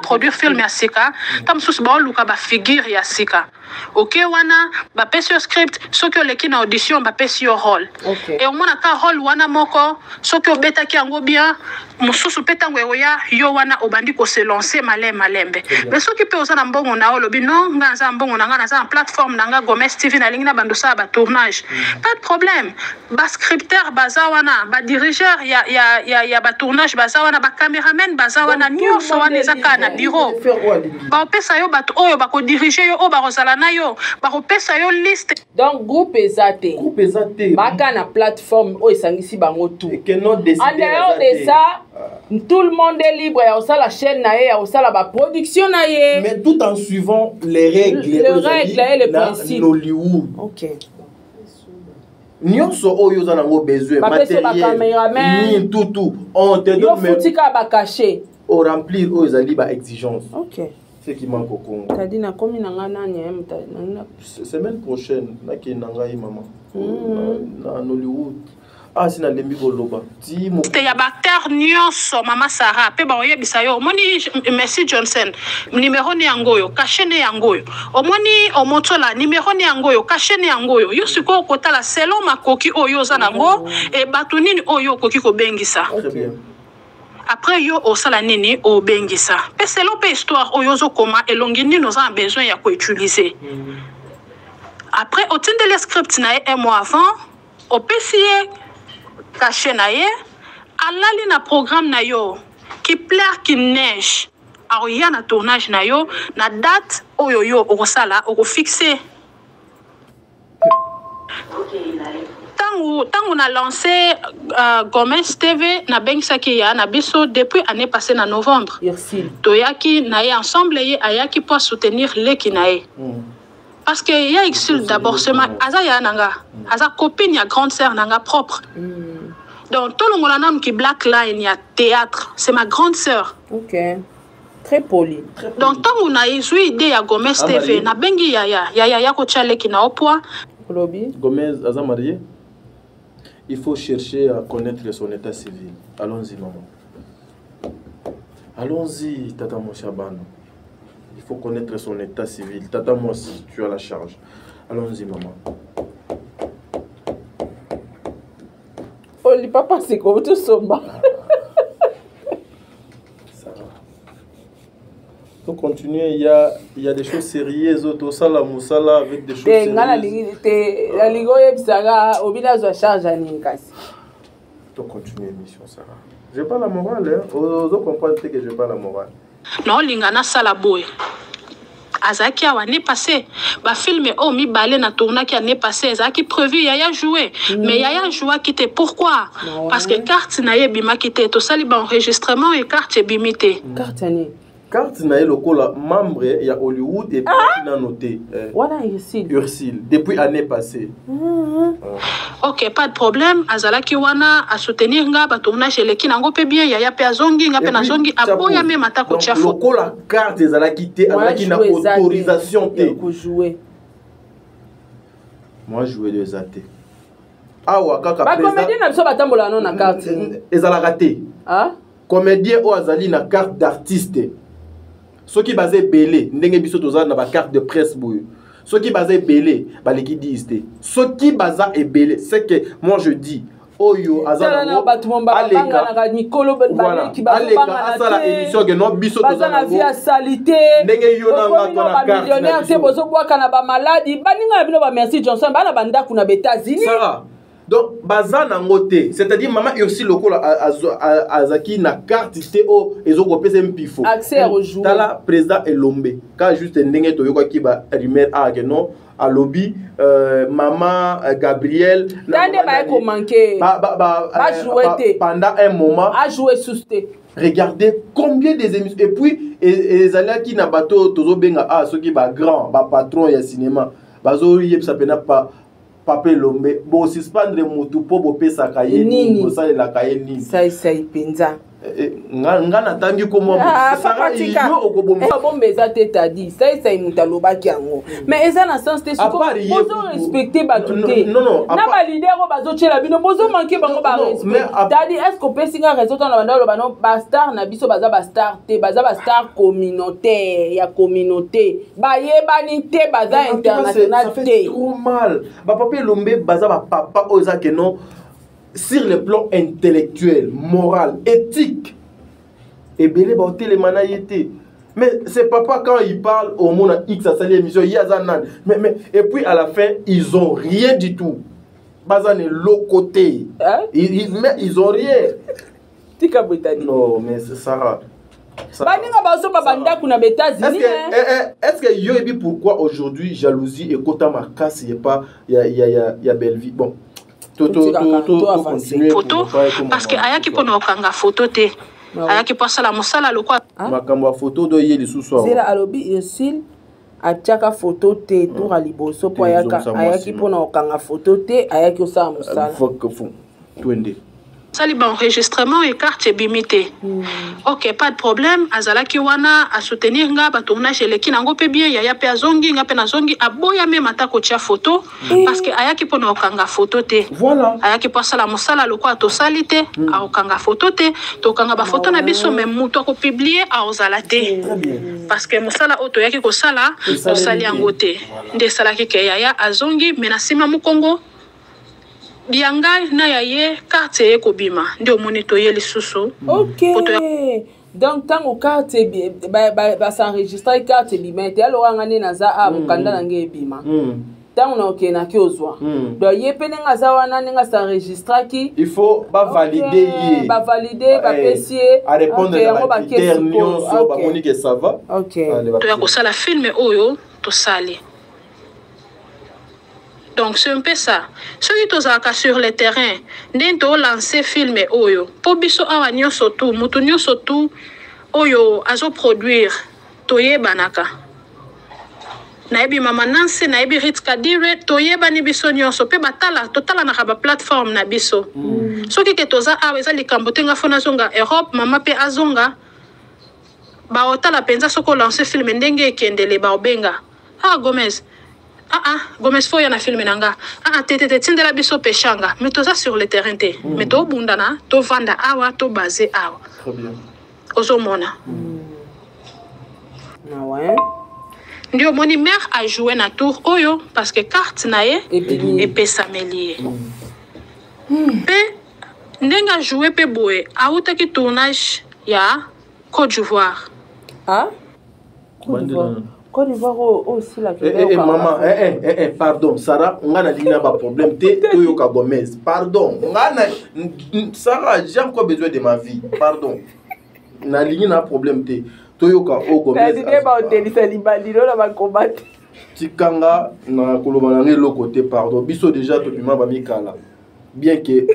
produire film ya sika tam sus ba oluka ba figure ya sika. OK wana ba pesi script soki oleki na audition ba pesi rôle. Okay. Et omona ka rôle wana moko soki obetaki yango bien mususu petango eroya yo wana obandi ko se lancer malembe. Mais soki pe oza na mbongo na olobi non nga mbongo na nga na za plateforme na nga Gomez TV na lingi na bandosa ba tournage. Pas de problème. Ba scripteur bazawana ba dirigeur ya ba tournage bazawana ba cameraman bazawana nyonso wana ezaka na bureau. Ba pesa yo bato oyo ba ko diriger yo o ba rozala na yo ba ko pesa yo liste. Donc groupe ezate. Baka na plateforme o esangisi bango tout. Et que non décider. En dehors de ça, tout le monde est libre. Il y a aussi la chaîne, il y a aussi la production. Mais tout en suivant les règles. Les règles et les principes. Hollywood. Ok. Nyonso oyo za nango besoin matériel. Tout. On te donne même. Futika ba caché. Au remplir oyo zali ba exigence. Ok. Ce qui manque au Congo. T'as dit na komi na ngana semaine prochaine na ki nangai maman. Na Hollywood. Ah, c'est dans les bigoloba. Il y a bactère nyonso mama Sarah pe ba oyebisa yo omoni Messi Johnson numéro ni yangoyo caché ne yangoyo omoni omotola numéro ni yangoyo caché ne yangoyo yo siko kotala selon makoki oyo za nango e batu nini oyo koki ko bengisa. Très bien. Après yo osala nini o bengisa pe selon pe histoire oyo zo koma elongi nini nous avons besoin ya ko utiliser. Après au titre de le script na un mois avant au PCA caché na ye alali na programme na yo qui plaire qui neige aroya na tournage na yo na date oyo yo okosala okofixer tangu na lancé Gomez TV na bengisaki ya na biso depuis année passée na novembre. Merci. Toyaki na ye ensemble ye ayaki pour soutenir leki na ye. Parce que y a Exil d'abord seulement aza ya nanga aza copine ya grande sœur nanga propre. Donc tout le monde qui black line ya théâtre, c'est ma grande sœur. OK. Très poli. Donc tant on a eu idée ya Gomez TV na bengi ya ko chale ki na opwa. Gomez aza marié. Il faut chercher à connaître son état civil. Allons-y maman. Allons-y tata mon Chabano. Il faut connaître son état civil. Tata moi si tu as la charge. Allons-y maman. Oli papa c'est comme tout somba. Ça va. Pour continuer, il y a des choses sérieuses auto sala musala avec des choses sérieuses. La ligo yebsanga obina zo charge ani kasi. Pour continuer l'émission Sarah. J'ai pas la morale hein. Vous comprenez que j'ai pas la morale. Non lingana sala boy. Azaki année passée ba film o mi balé na tourna qui année passée Azaki prévu yaya jouer mais yaya jouer qui était pourquoi parce que carte na ye bima qui était to sali ba enregistrement et carte bimité carte ani carte na ye lokola membre ya Hollywood et puis na noté voilà Ursile depuis année passée. OK pas de problème azalaki wana a soutenir nga ba tournage leki nango pe bien yaya pe azongi nga pe na zongi aboya même atako chafu lokola carte ezalaki te azalaki na autorisation te pour jouer. Moi jouer des athées. Awa kaka président ba comédien na biso batambola non na carte ezalaka te. Ah comédien o azali na carte d'artiste. Ceux qui basé belé ndenge biso tozana na ba carte de presse boyo. Ceux qui basé belé baleki disent. Ceux qui basa et belé c'est que moi je dis oyo azana aleka Nicolo Balé qui aleka asala émission que non biso tozana na via salité ndenge yo na ngako na carte millionnaire te bozo bwaka na ba maladie baninga bino ba Merci Johnson bana banda kuna États-Unis Sarah donc baza nango te, c'est-à-dire maman aussi lokola azaki na carte te o ezokopesa mpifo accès à rejouer tala président Elombe ka juste ndenge toyoka ba rumeur que non à lobby maman Gabriel tande ba ko manquer ba jouer pendant un moment a jouer susté. Regardez combien des émissions et puis les alliés qui na bateau tozo benga ceux qui ba grand ba patron ya cinéma bazo yeb ça pena pas Papa Lombe bo suspendre mutu po bo pesa kaye ni bo sala la kaye ni ça ipenza nga natangi ko mo ça yo okobomba bombeza te tadi ça imutaloba kiango mais eza na sens te siko bozo respecter batuté non na ba leader o bazo chela bino bozo manquer bango ba respect tadi est-ce que pesinga réseau na bandalo bano ba star na biso baza ba star te baza ba star communautaire ya communauté ba yebani te baza international te c'est trop mal ba Papa Lombe baza ba papa oza que non sur le plan intellectuel, moral, éthique, et belé ba télémana yété. Mais c'est papa quand il parle au monde X à sa émission, mais et puis à la fin, ils ont rien du tout. Bazane l'autre côté. Mais ils ont rien. Tika Botani. Non, mais c'est ça. Baninga baso babanda kuna États-Unis. Est-ce que yobi pourquoi aujourd'hui jalousie et kota markas y a pas y a belle vie. Bon. Photo parce que ayaki pona okanga photo te ayaki posala mosala lokwa makambo photo do yeli suso zela alobi isil atiaka photo te tour a liboso po ayaki pona okanga photo te ayaki osala mosala twende sali ba enregistrement et carte bimité. OK, pas de problème. Azalaki wana a soutenir nga ba tournage eleki nango pe bien ya pe azongi nga pe na zongi aboya même atako tia photo parce que ayaki pona okanga photo te. Voilà. Ayaki posala mosala lokwa to salite a okanga photo te, to okanga ba photo na biso même muto ko publier a ozala te. Parce que mosala oto yaki ko sala osali yango te. Nde salaki ke ya azongi menasima mukongo Bianga na yaye carte e kobima ndio monitor ye lisusu. OK. Donc tant au carte ba s'enregistrer carte bima te alors ngane naza a mukanda nange bima. Tant on OK na ki ozwa. Donc ye penenga za wana ninga s'enregistrer ki il faut ba valider ye. Ba valider ba pesier à répondre à la critère nyonso ba moni que ça va. OK. To ya ko sala film oyo to sali. Donc c'est un peu ça. Ceux qui sont sur le terrain, n'ont lancé film oyo. Pour biso awa nyonso tu, mutu nyonso tu oyo azo produire toye banaka. Naibi mama Nancy, naibi Ritz Kadire, toye bani biso nyonso pe batala totala na ba plateforme na biso. Ceux qui toza awa eza likambo tenga fona zonga Europe, mama pe azonga. Ba otala penza soko lancer film ndenge ekendele ba obenga. Gomez. Gomez faut y en a filmé nanga. Tete tindela biso pechanga. Mais tout ça sur le terrain te. Mais to bundana, to vanda awa, to basé awa. Très bien. Ozomona. Ouais. Ndio moni mère a joué na tour oyo parce que carte nae et pesa melie. Pe ndenga joué pe boé. Auta ki tournage ya Côte d'Ivoire. Côte d'Ivoire. Côte d'Ivoire aussi la maman pardon Sarah on a na ligne pas problème te Toyoka Gomez pardon on a Sarah j'ai encore besoin de ma vie pardon na ligne na problème te Toyoka Gomez ba hôtel salibali na ba combattre tikanga na koloba na le côté pardon biso déjà to bima ba mikala bien que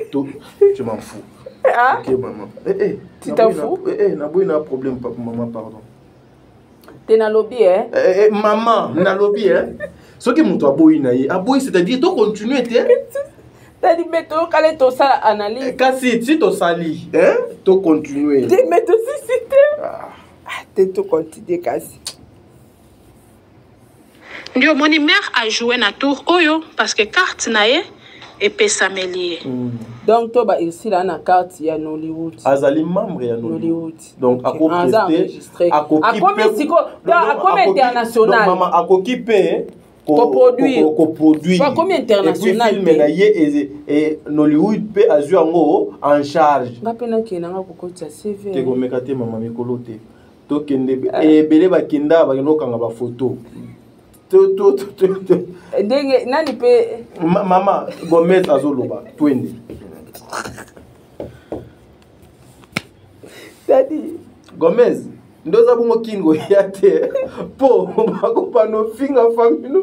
je m'en fous. OK maman tu t'en fous na boy na problème papa maman pardon. T'es na lobby maman na lobby ce qui montre aboyi na ye aboyi c'est-à-dire to continuer te t'as dit mais to kale to ça analyse kasi si to sali to continuer te mais to si te to continuer kasi ndio moni mère a joué na tour oyo parce que carte nae et pesa melie. Donc toi ici là na carte ya Nollywood. Azali membre ya Nollywood. Donc à enregistré. À combien international. Donc maman a coquipé coproduire. Pas combien international. Et puis film na ye et Nollywood peut azur ngo en charge. Ngapena ke nanga kokotsa CV. Te komekate maman mikolo te. To kende e belé ba kenda ba kanga ba photo. ndenge nani pe Mama Gomez azoloba twende. Daddy Gomez ndoza bungo kingo yate po bako pano finga famino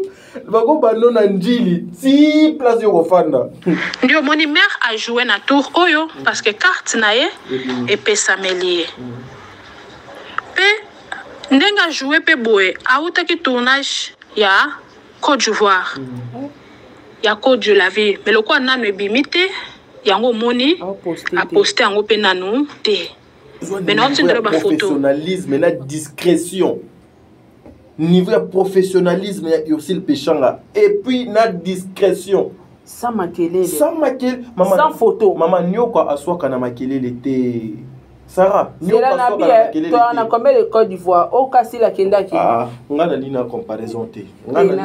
bako bano na njili ti place yo kofanda. Ndio moni mère a joué na tour oyo parce que carte na ye et pesa melie. Pe ndenga joué pe boye auta ki tournage ya Côte d'Ivoire. Ya Côte de la Ville mais le quoi nanu ebimité yango moni a posté yango pe nanu te. Maintenant, tu ne pas photo. Professionnalisme et la discrétion. Niveau de professionnalisme, il y a aussi le péchanga. Et puis, la discrétion. Sans maquiller. Sans maquiller. Sans photo. Maman, n'y a pas à soi qu'on a maquillé l'été. Sarah, n'y a pas à soi qu'on a maquillé l'été. Tu as combien de Côte d'Ivoire? Au Kassi la Kendaki. Ah, on a une comparaison. On a une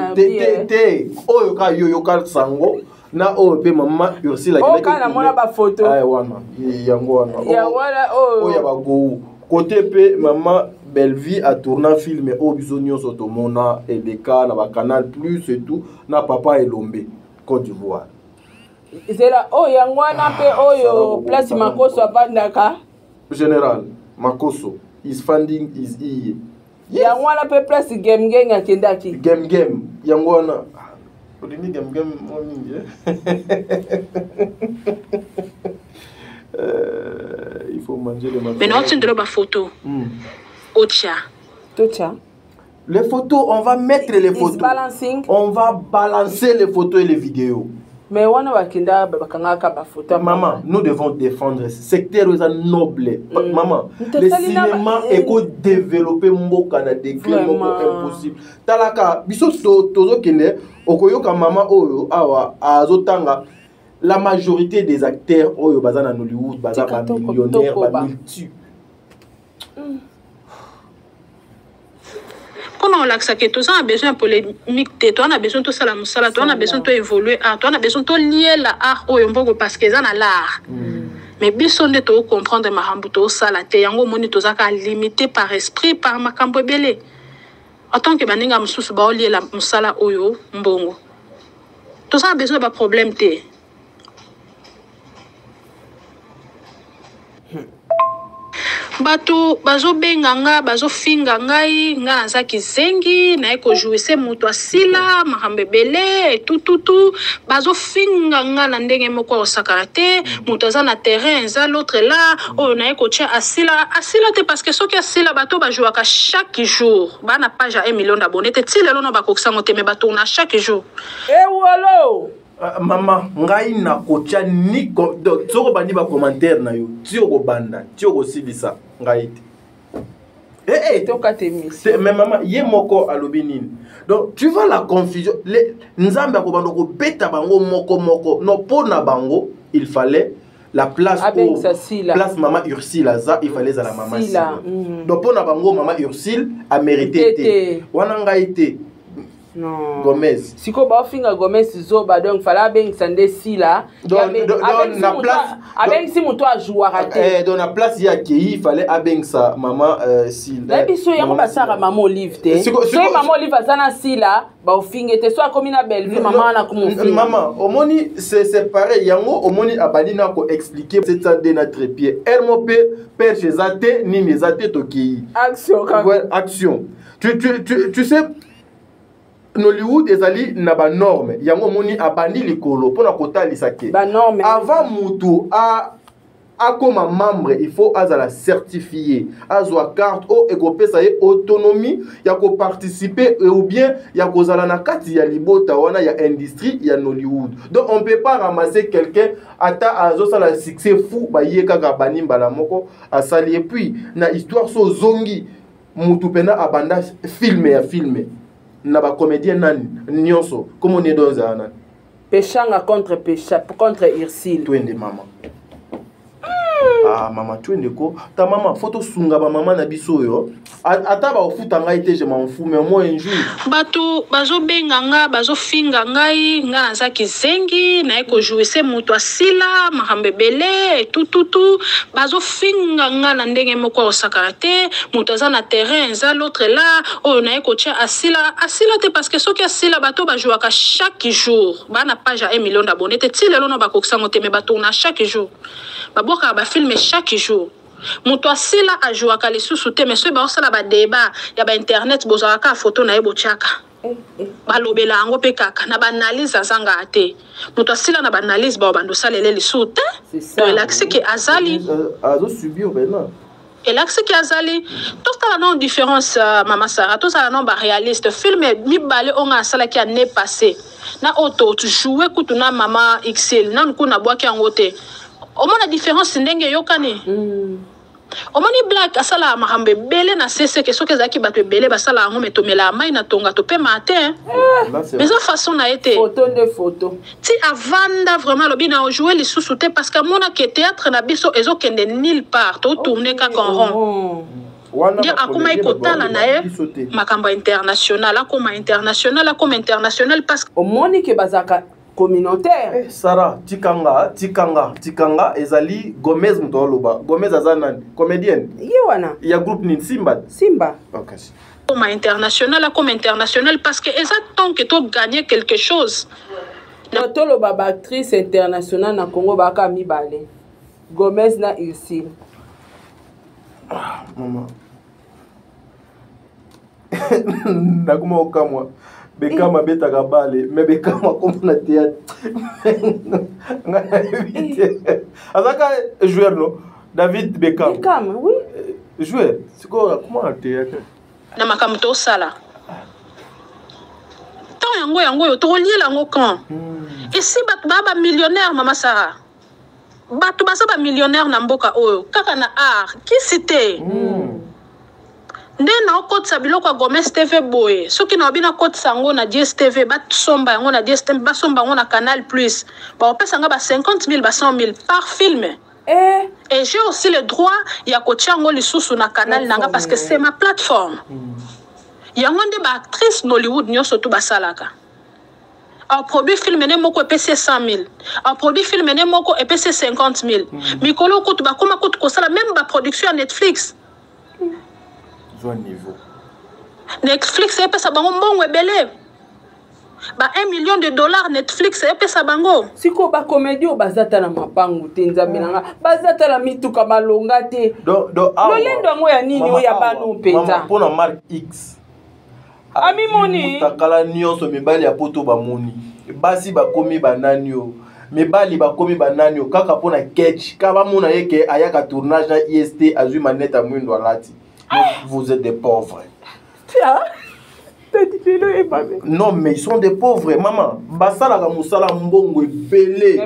oh, yoka sango. Na o pe mama Ursula la kana mona ba photo ay wana yango wana ya wala o ya ba go côté pe mama Bellevie a tourné film o bizonyo soto mona Ebeka na ba Canal Plus et tout na papa Elombe Côte d'Ivoire zela o yango wana pe oyo place Makoso abandaka général Makoso is funding is iye yango wana pe place Gemgeng akendaki Gemgem yango wana il faut manger le matin. Mais non, tu ne dois pas photo. Ocha. Les photos, on va mettre les photos. On va balancer les photos et les vidéos. Mais on va photo. Maman, nous devons défendre ce secteur noble. Maman, le cinéma est développé à des degrés impossibles. Talaka, biso tozo kende okoyoka maman oyo awa azotanga la majorité des acteurs oyo bazana Hollywood bazana millionnaires multi. Quand on l'a que tout ça a besoin de polémique, toi on a besoin de tout ça la musala, toi on a besoin de évoluer, toi on a besoin de lier la art au yombo parce que ça na l'art. Mais biso ne to comprendre mahambuto ça la te yango moni to zaka limité par esprit par makambo belé. En tant que baninga mususu ba lier la musala oyo mbongo. Tout ça a besoin de problème te. Bato bazo benganga bazo finga ngai nga nazaki zengi na eko jouer se muto asila mahambebele tout bazo finga nga na ndenge moko osakala te muto za na terrain za l'autre là o na eko tia asila te parce que soki asila bato ba jouaka chaque jour ba na page à 1 million d'abonnés te ti lelo na ba koksango te me bato na chaque jour wolo Maman, ngai na kocha ni tsoko bandi ba commentaire na yo tio ko banda tio ko silisa ngai toka te miss mais maman ye moko alobi nini donc tu vois la confusion les nzambe ko bando ko beta bango moko no pona bango il fallait la place place maman Ursula za il fallait za la maman Sila donc pona bango maman Ursula a mérité te wana ngai te. Non. Gomez. Si ko ba finga Gomez zoba donc fala ben sande sila. Avec si muto a jouer raté. Dans la place il y a qui il fallait avec sa maman Sila. La biso yango ba sara maman Olive te. So maman Olive azana Sila ba finga te soit comme na Bellevie maman na comme finga. Maman, omoni c'est pareil yango omoni abali na ko expliquer c'est ça de notre pied. Hermopé père chez Zate ni mes Zate toki. Action. Tu sais Hollywood ezali na ba norme yango moni abandi likolo pona kotalisa ke ba norme avant mutu a comme membre il faut azala certifié azwa carte o ekopesa ye autonomie ya ko participer ou bien ya kozala na kati ya libota wana ya industrie ya Hollywood. Donc on peut pas ramasser quelqu'un ata azosa la succès fou ba ye kaka banimba la moko asali et puis na histoire so zongi mutu pena abanda filmer na ba comédien nani nyonso comme on est dans un péchanga contre Ursule twende maman Ah mama twendeko ta mama photo sunga ba mama na biso yo ata ba ofuta ngai te je m'en fous mais moi un jour bato bazobenga nga bazofinga ngai nga naza kizengi naye kojouise moto asila makambo ebele tututu bazofinga nga na ndenge moko osakana te moto aza na terrain eza l'autre là oyo naye kotia asila te parce que soki asila bato bajouaka chaque jour bana page ya 1 million d'abonnés te ti lelo no bakokisango te me bato na chaque jour babokaka bafilme chaque jour moto asila ajouaka lisusu te mais soki baosala badébat ya bainternet bozalaka photo na ye botiaka balobela yango mpe kaka na baanalyse azanga te moto asila na baanalyse bao bandosalele lisusu te donc elakisiki azali azosubir bena elakisiki azali tosala non différence mama Sarah tosala non baréaliste filme mibale onga asalaki année passé na oto jouer kutu na mama XL nanu kuna bwaki yango te omona différence ndenge yokani omoni black asala makambo ebele na sese ke soki ezalaki bato ebele basala yango metomela mai na tonga tope matin mais eza façon na ye te photo ti avanda vraiment alobi na ojouer lisusu te parce que amonaki théâtre na biso ezokende nulle part totourne kaka en rond nde akoma ekotala na ye makambo international akoma international parce que omoni ke bazaka communautaire Sarah tikanga ezali Gomez mtoloba Gomez azanani comédienne yewana ya groupe ni Simba okay comme international parce que exactement que tu gagner quelque chose toloba ba actrice internationale na Congo baka mibale Gomez na Ilsi mama nakuma okamwa Bekama beta kabale mais Bekama comme na théâtre azaka joueur no David Beckham oui joueur c'est quoi comment na théâtre na makambo to sala tant yango yo to liela ngo kan et si baba millionnaire mama Sarah batu basaba millionnaire na mboka oyo kaka na art qui cité nde na okotisa biloko ya Gomez TV boye soki na obina kotisa yango na DSTV basomba yango na DSTV basomba yango na Canal Plus baopesa nga ba 50 000 ba 100 000 par film et j'ai aussi le droit ya kotia yango lisusu na canal nanga parce que c'est ma plateforme yango nde ba actrice Nollywood nyonso to basalaka a produit film ne moko epesi 100 000 a produit film ne moko epesi 50 000 mikolo kutu bakoma kutu kosala même ba production ya Netflix niveau Netflix epesa bango mbongo ebele ba $1 million Netflix epesa bango siko ba comédie o bazata na mapangu te nzambe nanga bazata la mituka malonga te lolendo ngo ya nini o ya banu penza pona mark X ami moni takala nyonso mibali ya poto ba moni basi ba komi bananio mibali ba komi bananio kaka pona catch ka ba mona yeke ayaka tournage na IST azui maneta mwindo alati. Vous êtes des pauvres. Non, mais ils sont des pauvres, maman. Basala ka musala mbongo ebele.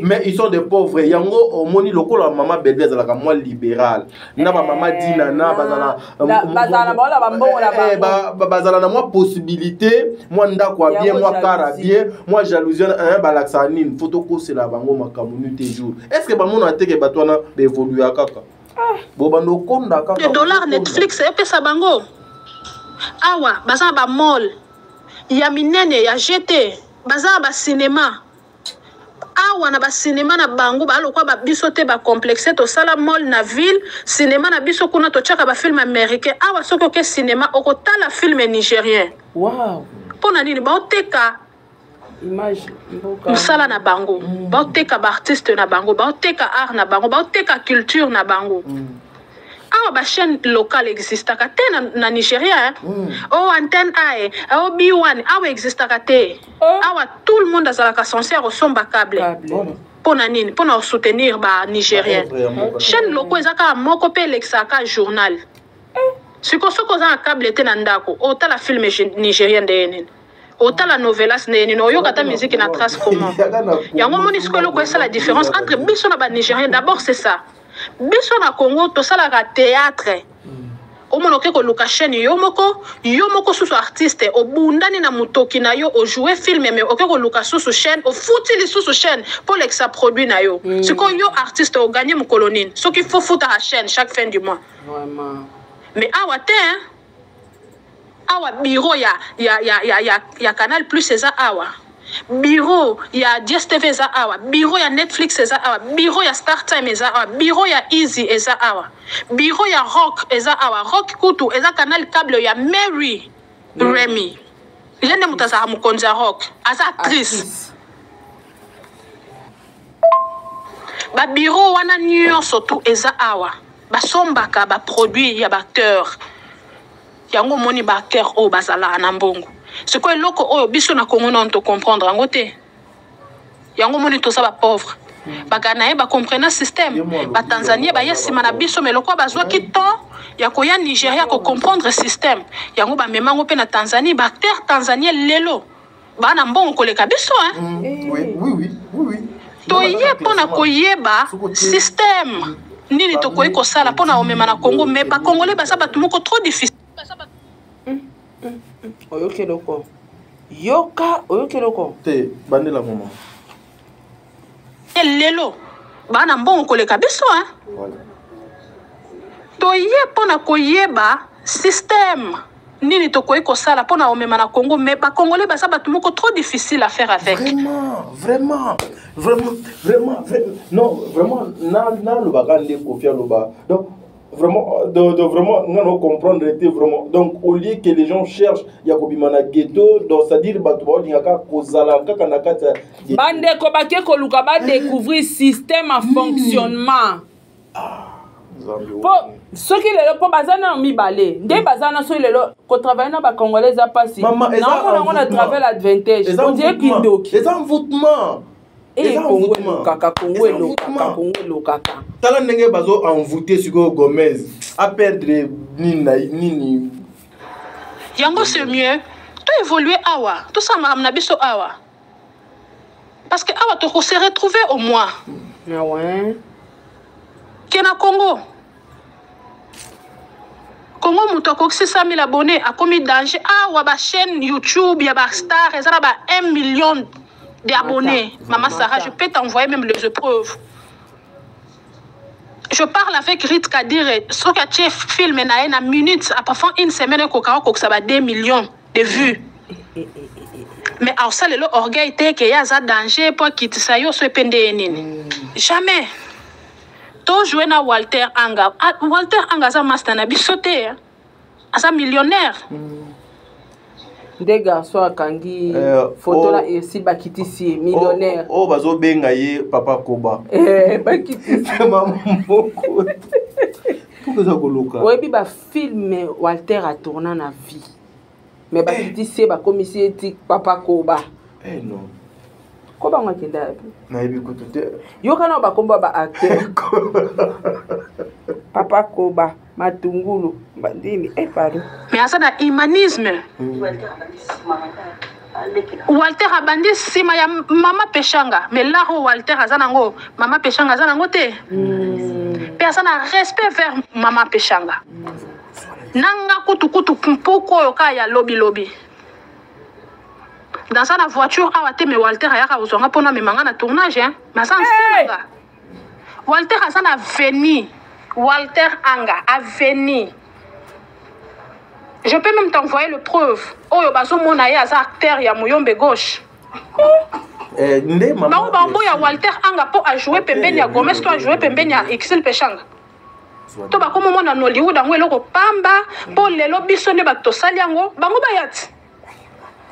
Mais ils sont des pauvres. Yango omoni lokola maman bébé za la moi libéral. Na ba maman dina na bazala bazala ba la mbongo la ba bazala na moi possibilité, moi ndako bien, moi kara bien, moi jalousie un balaxanine, photoko c'est la bango makamunu te jour. Est-ce que ba mona teke batwana be évoluer kaka? Le dollar Netflix epesa bango awa baza ba mall ya minene ya GT baza ba cinéma awa na ba cinéma na bango ba lokwa ba biso te ba complexe to sala mall na ville cinéma na biso kuna to chaka ba film américain awa soko ke cinéma okotala film nigérien wow pona nini ba oteka image musala na bango baoteka ba artiste na bango baoteka art na bango baoteka culture na bango awa ba chaîne locale existaka te na Nigeria o antenne A o B1 awa existaka te awa tout le monde azalaka censé resomba câble pona nini pona soutenir ba Nigérien chaîne locale ezaka moko pe lexaka journal siko soko za câble te na ndako o tala film nigérien de nini autant la novelas neni no yoka ta musique na trace comment yango moni skolo ko esa la différence entre biso na ba nigérien d'abord c'est ça biso na Congo to sala ka théâtre omona oke koluka chaîne yo moko susu artiste obundani na mutoki na yo ojouer film mais oke koluka susu chaîne ofuti li susu chaîne pour l'exa produit na yo siko yo artiste o gagner mu colonine ce qu'il faut foutre à chaîne chaque fin du mois vraiment mais awa te awa bureau ya Canal Plus eza awa bureau ya DSTV eza awa bureau ya Netflix eza awa bureau ya Star Time eza awa bureau ya Easy eza awa bureau ya Rock eza awa Rock kutu eza canal câble ya Mary Remy yende mutaza mukonzi ya Rock aza actrice ba bureau wana nyonso tu eza awa basombaka ba produit ya ba acteur yango moni ba acteur o bazala na mbongo c'est quoi loko oyo biso na Congo na to comprendre yango te yango moni to sa ba pauvre bagana e ba comprendre système ba Tanzanie ba yesima na biso mais loko bazwa ki temps ya ko ya Nigeria ko comprendre système yango ba memango pe na Tanzanie ba acteur Tanzanie lelo ba na mbongo koleka biso oui to ye pona ko yeba système nini to ko ekosala pona o mema na Congo mais ba congolais ba sa ba tumoko trop difficile oyoke loko yoka oyoke loko te bandela mama lelo bana mbongo koleka biso voilà to ye pona koyeba système nini to kosala pona omema na Congo mais ba congolais ba sa ba tumoko trop difficile à faire avec vraiment non vraiment na lo bagande kofia lo ba donc vraiment non comprendre était vraiment donc au lieu que les gens cherchent yakobima na ghetto donc c'est à dire bato ba lingaka kozala kaka na kata bande ko bake ko luka ba découvrir système en fonctionnement po soki lelo po bazana mi balé ndé bazana so lelo ko travailler na ba congolais a passé non on a travaillé l'advantage on dirait kindoki les envoûtements Congo kaka tala ndenge bazo envoûter sur Gomez à perdre nini yango c'est mieux to évoluer awa tout ça na biso awa parce que awa to se retrouver au moins ah ouais kena Congo muto ko 600 000 abonnés a commis danger awa ba chaîne YouTube ya ba star ezala ba 1 million d'abonnés. Maman Sarah, je peux t'envoyer même les épreuves. Je parle avec Rit Kadir, ce que tu filme na minute, à parfois une semaine, ça va 2 millions de vues. Mais alors ça, le orgueil était qu'il y a un danger pour quitter ça, yo se pende jamais. To jouer na Walter Anga. Walter Anga ça master na bisoté. Asa millionnaire. Des garçons à Kangi, photo là et si Bakitisi, millionnaire. Oh, bazo bengaye Papa Koba. Bakitisi. Maman beaucoup. Pourquoi ça koloka? Oui, puis ba film Walter a tourné na vie. Mais Bakitisi ba commissaire éthique Papa Koba. Eh non. Koba ngakenda. Na yebi kotote. Yo kana ba komba ba acteur. Papa Koba. Matungulu bandini pardon mais ça na humanisme Walter abandi sima ya mama Peshanga mais là où Walter azanango mama Peshanga azanango te personne a respect vers mama Peshanga nanga kutu mpoko yoka ya lobby dans sa voiture awate mais Walter ayaka uzonga pona memanga na tournage mais ça nsinga Walter azana veni Walter Anga a venu. Je peux même t'envoyer le preuve. Oh, bazo mona ya acteur ya Muyombe gauche. Ndé maman. Ba ya Walter Anga po a jouer pembeni ya Gomez to a jouer pembeni ya XL Peshanga. To ba komo mona no Hollywood ngo eloko pamba po lelo biso ne ba to saliango bango bayati.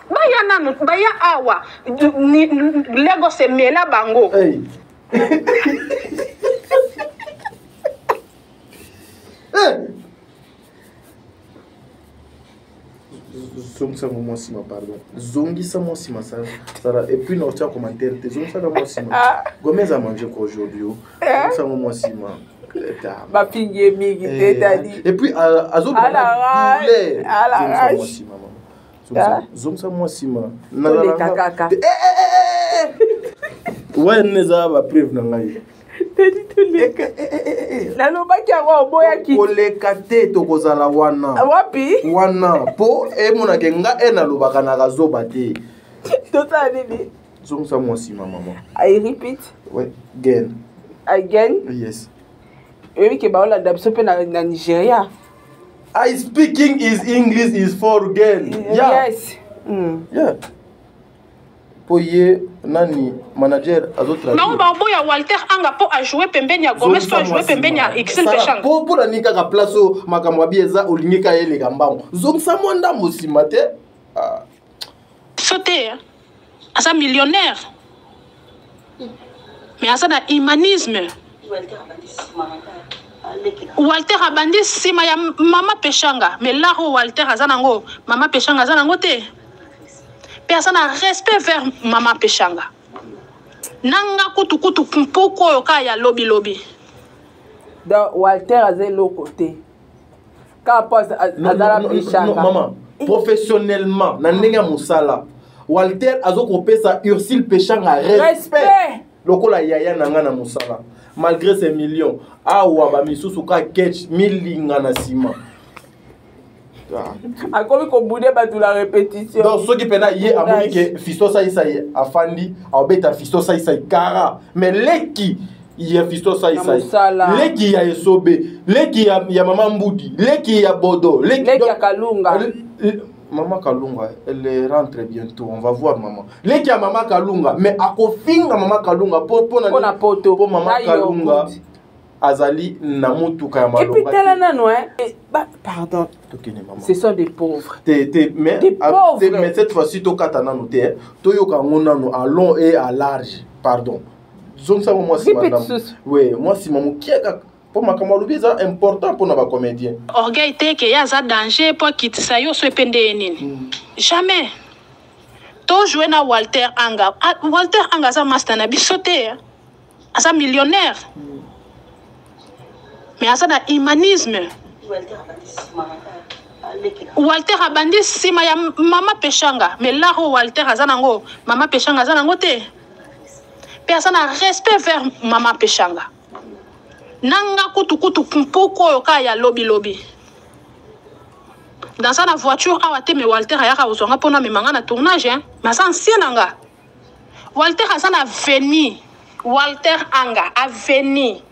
Baya nanu baya awa Lego se mela bango. Hey. Zongisa moi sima pardon. Zongisa moi sima ça. Et puis non tu as commentaire zongisa moi sima. Gomez a mangé quoi aujourd'hui? Zongisa moi sima. Ba pingue migi tadi. Et puis azo ala moi sima maman. Zongisa moi sima. Na kaka. Ouais neza ba preuve na ngai. nalobaki yango oboya kiti koleka te tokozala wana wapi wana po emonake nga nalobaka na kazoba te totala nini zongisa mwa nsima mama I repeat again yes oyebi ke baolanda biso mpe na Nigeria I speaking is English is for again yes yeah po ye nani manager azotra bango baboya Walter Anga po a jouer pembeni ya Gomes to a jouer pembeni ya Excel Pechanga po na nika ka place o makamwa bieza olingika ele kambango zongisa mwanda mosima te sauté asa millionnaire mais asa na humanisme Walter abandi sima ya mama Pechanga mais là où Walter azanango mama Pechanga azanango te personne a respect vers mama Pechanga nanga kutu mpoko yoka ya lobby donc Walter azé le côté ka passe azala Pechanga maman professionnellement na ndenge musala Walter azokopesa Ursule Pechanga respect lokola yaya nanga na musala malgré ces millions awa ba misusu ka catch milinga na sima akomi kobude batu la répétition donc soki pena ye amoni ke fisto saisa afandi abeta fisto saisa kara mais leki ya fisto saisa leki ya esobe leki ya mama mbudi leki ya bodo leki ya kalunga Maman Kalunga, elle rentre bientôt. On va voir maman. Les qui a maman Kalunga, mais à kofinga maman Kalunga pour maman Kalunga. Azali namutu kaya malonga. Et puis telle nano pardon. Ce sont des pauvres. Mais des pauvres. Mais cette fois-ci to katana no te. To yo ka ngona no à long et à large. Pardon. Zone ça moi si madame. Oui, moi si maman qui est pour ma kamalubi c'est important pour nos comédiens. Orgueil te que ya za danger pour kitisa yo so epende nini. Jamais. To jouer na Walter Anga. Walter Anga za master na bisote. Asa millionnaire. Mais asa na humanisme. Walter abandi sima ya mama Pechanga. Mais là où Walter azanango, mama Pechanga azanango te. Personne n'a respect vers mama Pechanga. Nanga kutu mpoko yoka ya lobby. Dans sa voiture awate me Walter ayaka uzonga pona me manga na tournage hein. Mais ça ancien nanga. Walter azana veni. Walter Anga a veni.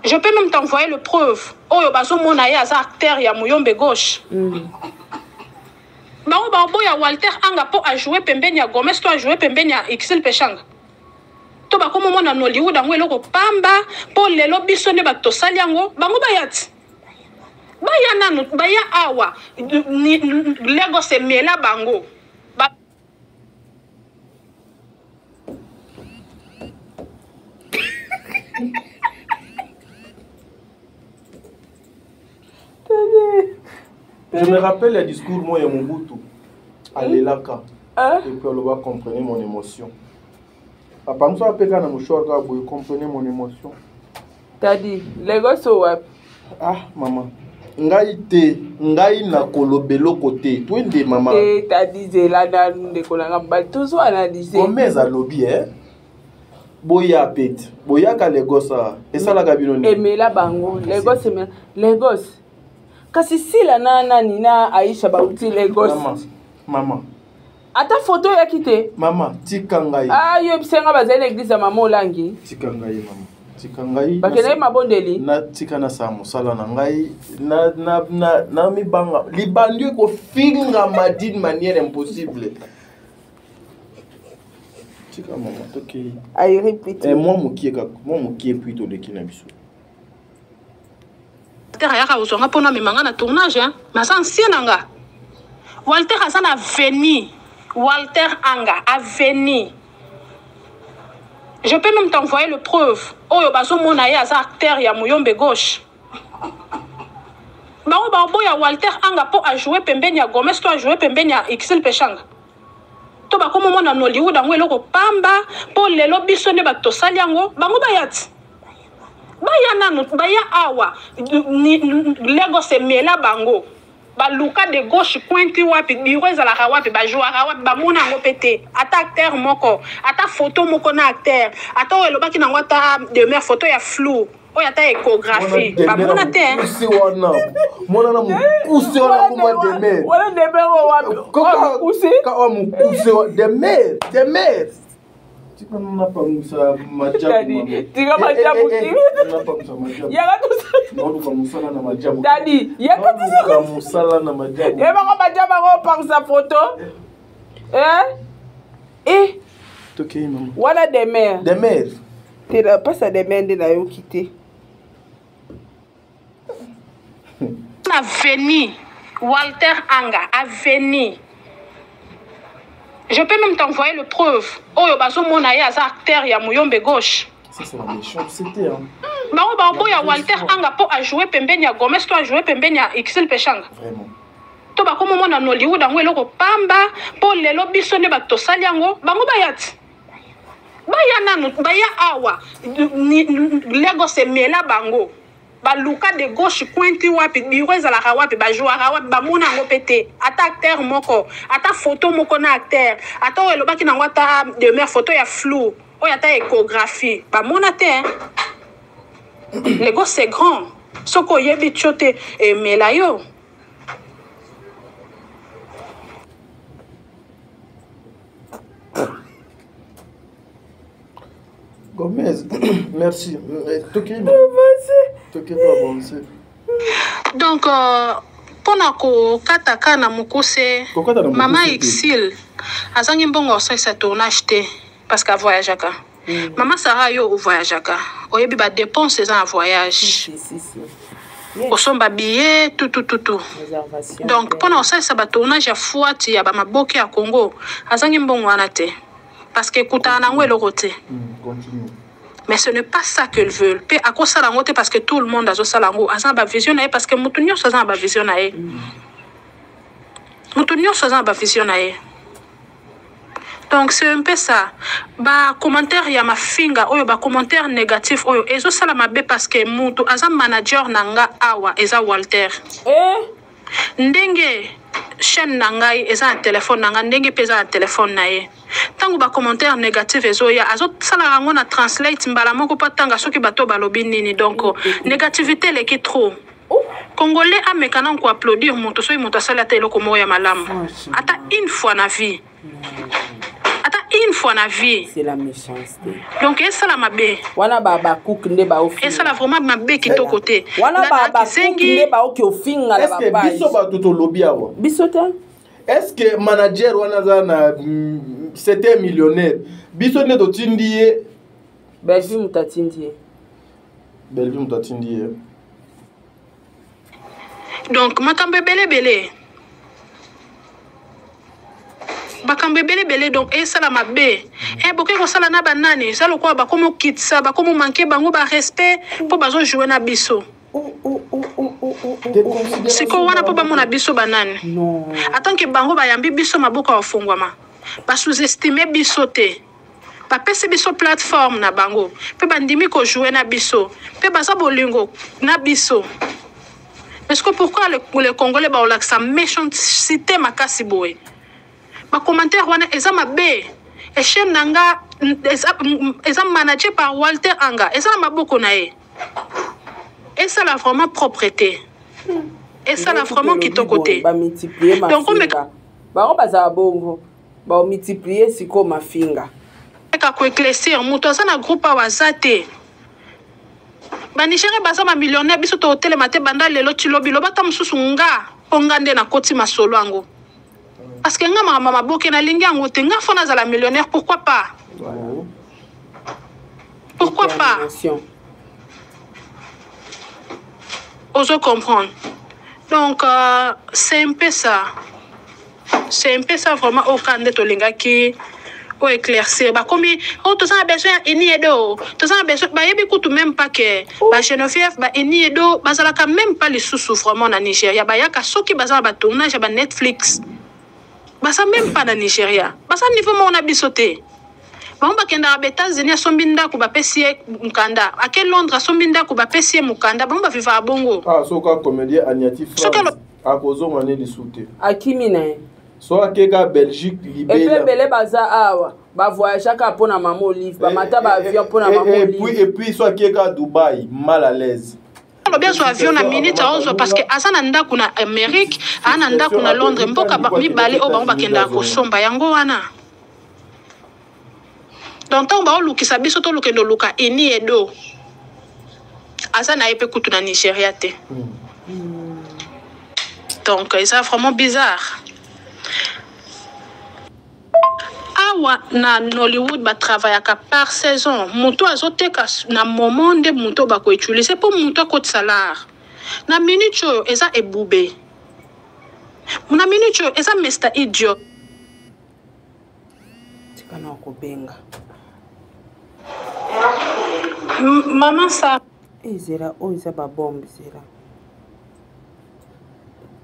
Je peux même t'envoyer le preuve. Oyo bazo mona ya za acteur ya Muyombe gauche. Bao ya Walter Anga po a jouer pembeni ya Gomes to a jouer pembeni ya Excel Pechanga. To ba komo mona no Hollywood ngo eloko pamba po lelo biso ne bato saliango bango bayati. Baya nanu baya awa lego se mela bango. Je me rappelle le discours moi et Mobutu à l'Elaka. Et puis on va comprendre mon émotion. Papa nous a pega na mouchoir ka boy comprendre mon émotion. T'as dit Lagos ou wap? Ah maman. Ngai na kolobelo côté. Twende maman. Et t'as dit zela na de kolanga ba toujours analyser. Gomez a lobby Boya pet. Boya ka Lagos et ça la gabino. Emela bango. Lagos. Kasi sila na nina Aisha bauti Lagos. Maman. Ata photo ya kite. Maman, tikangai. Ah yo bisenga bazela église ya mama Olangi. Tikangai maman. Tikangai. Bakena mabondeli. Na tikana sa musala na ngai na mi banga. Libandi ko finga d'une manière impossible. Tika maman, OK. Ay répète. Moi mokie plutôt de kina biso. Walter ayaka uzonga pona me manga na tournage hein. Mais ça ancien nanga. Walter azana veni. Walter Anga a veni. Je peux même t'envoyer le preuve. Oyo bazo mona ya za acteur ya Muyombe gauche. Bao ya Walter Anga po a jouer pembeni ya Gomes to a jouer pembeni ya Excel Pechanga. To ba komo mona no Hollywood ngo eloko pamba po lelo biso ne bato saliango bango bayati. Baya nanu baya awa lego se mela bango. baluka de gauche pointi wapi biro ezalaka wapi bajouaka wapi bamona yango mpe te ata acteur moko ata photo moko na acteur ata oyo elobaki nango ata demeure photo ya flou oyo ata échographie bamona te mona na mokuse wana kuma demeure wala demeure wapi mokuse ka wa mokuse demeure tika na pangusa majabu tika majabu na pangusa majabu yaka no kwa musala na majabu dadi yaka kwa musala na majabu ko majabu ko pangusa photo toke mama wala demeure tira pasa demeure na yo kité na veni Walter Anga a veni. Je peux même t'envoyer le preuve. Oh, bazo mona ya acteur ya Muyombe gauche. Ça c'est la méchanceté hein. Ba ya Walter Anga po a jouer pembeni ya Gomez, to a jouer pembeni ya XL Pechanga. Vraiment. To ba komo mona Nollywood ngo eloko pamba po lelo biso ne bato sali yango bango bayati. Baya nanu baya awa Lagos emela bango. Baluka de gauche pointi wapi biro ezalaka wapi bajouaka wapi bamona yango mpe te ata acteur moko ata photo moko na acteur ata oyo elobaki nango ata demeure photo ya flou oyo ata échographie bamona te le go c'est grand soko oyebi tio te emela yo Gomez, merci. Donc, pona ko kataka na mukuse, Mama Exil, azangi mbongo sa tournage te parce qu'elle voyageaka. Maman Sarah yo voyageaka. Oyebi ba dépenses en voyage. Osomba billet tout. Donc, pona sa ba tournage ya fuati ya ba maboke ya Congo, azangi mbongo wana te. Parce que écoutez, mais ce n'est pas ça qu'elles veulent. À cause de ça, parce que tout le monde a ça, a vision parce que Moutounio a ba vision. Moutounio a ba vision. Donc c'est un peu ça. Ba commentaire ya ma finga oyo ba commentaire négatif oyo ezo sala mabe parce que mutu aza manager nanga awa eza Walter. Ndenge chaîne nangai eza un téléphone nanga ndenge pesa un téléphone nae. Tango ba commentaire négatif ezoya azot sala rango na translate mbala moko patanga soki bato balobi nini donc négativité leki trop. Congolais amekana ko applaudir moto so moto sala ta eloko moya malamu. Ata une fois na vie. C'est la méchanceté. Donc et ça la mabe. Wana baba cook nde ba ofi. Et ça la vraiment mabe qui to côté. Wana baba cook nde ba oki ofinga la baba. Est-ce que biso ba toto lobby awa? Biso ta? Est-ce que manager wana za na c'était millionnaire? Biso ne to tindie. Belvi mutatindie. Donc makambe belé. Bakambe belé donc et ça la mabe. Et boké ko sala na banane, ça le quoi ba komo kitsa, ba komo manquer bango ba respect pour bazo jouer na biso. C'est quoi wana po ba mona biso banane? Non. Attends que bango ba yambi biso maboka ofungwama. Ba sous-estimer biso te. Ba pese biso plateforme na bango. Pe bandimi ko jouer na biso. Pe baza bolingo na biso. Est-ce que pourquoi les Congolais ba olaksa méchanceté makasi boé? Ma commentaire wana eza mabe et chaîne nanga eza managé par Walter Anga eza maboko na e et ça la vraiment propreté et ça la vraiment kitokote ba multiplier ma donc ba baza bongo ba multiplier siko mafinga ka ko éclaircir muto asa na groupe awazate ba Nigeria baza ma millionnaire biso to hotel maté banda lelo tilobi lo bata mususu nga pongande na koti masolo ango. Parce que nga mama boke na lingi yango te nga fona za la millionnaire pourquoi pas? Pourquoi pas? Oso comprendre. Donc c'est un peu ça. C'est un peu ça vraiment au cas de tolinga qui au éclaircir ba comme tous a besoin eni edo tous a besoin ba yebi kutu même pas que ba Geneviève ba eni edo bazala quand même pas les sous vraiment na Nigeria ba yaka soki bazala ba tournage ba Netflix. Basa même pas na Nigeria. Basa niveau mon abisoté. Bon ba kenda ba États-Unis sombinda ku ba pesie mukanda. A quel Londres sombinda ku ba pesie mukanda. Bon ba viva bongo. Ah soka comédien Aniati France. akozonga ne lisute akimi na ye so akeka Belgique libela epe bele baza awa bavoyageaka mpona mama Olive bamata baavion mpona mama Olive et puis so akeka Dubaï mal à l'aise bien so avion na minute aozwa parce que aza na ndako na Amérique ana ndako na Londres mboka mibale oyo bango bakendaka kosomba yango wana donc ntango baolukisa biso tolukendo luka ini edo aza na ye mpe kutu na Nigeria te donc eza vraiment bizarre awa na Nollywood batravaillaka par saison moto azoteka na moment nde moto bakoutilize mpo moto akotisa l'art na minute oyo eza ebube na minute oyo eza Mr Idiot tikana kobenga Maman Sarah ezera oyo eza babombe zera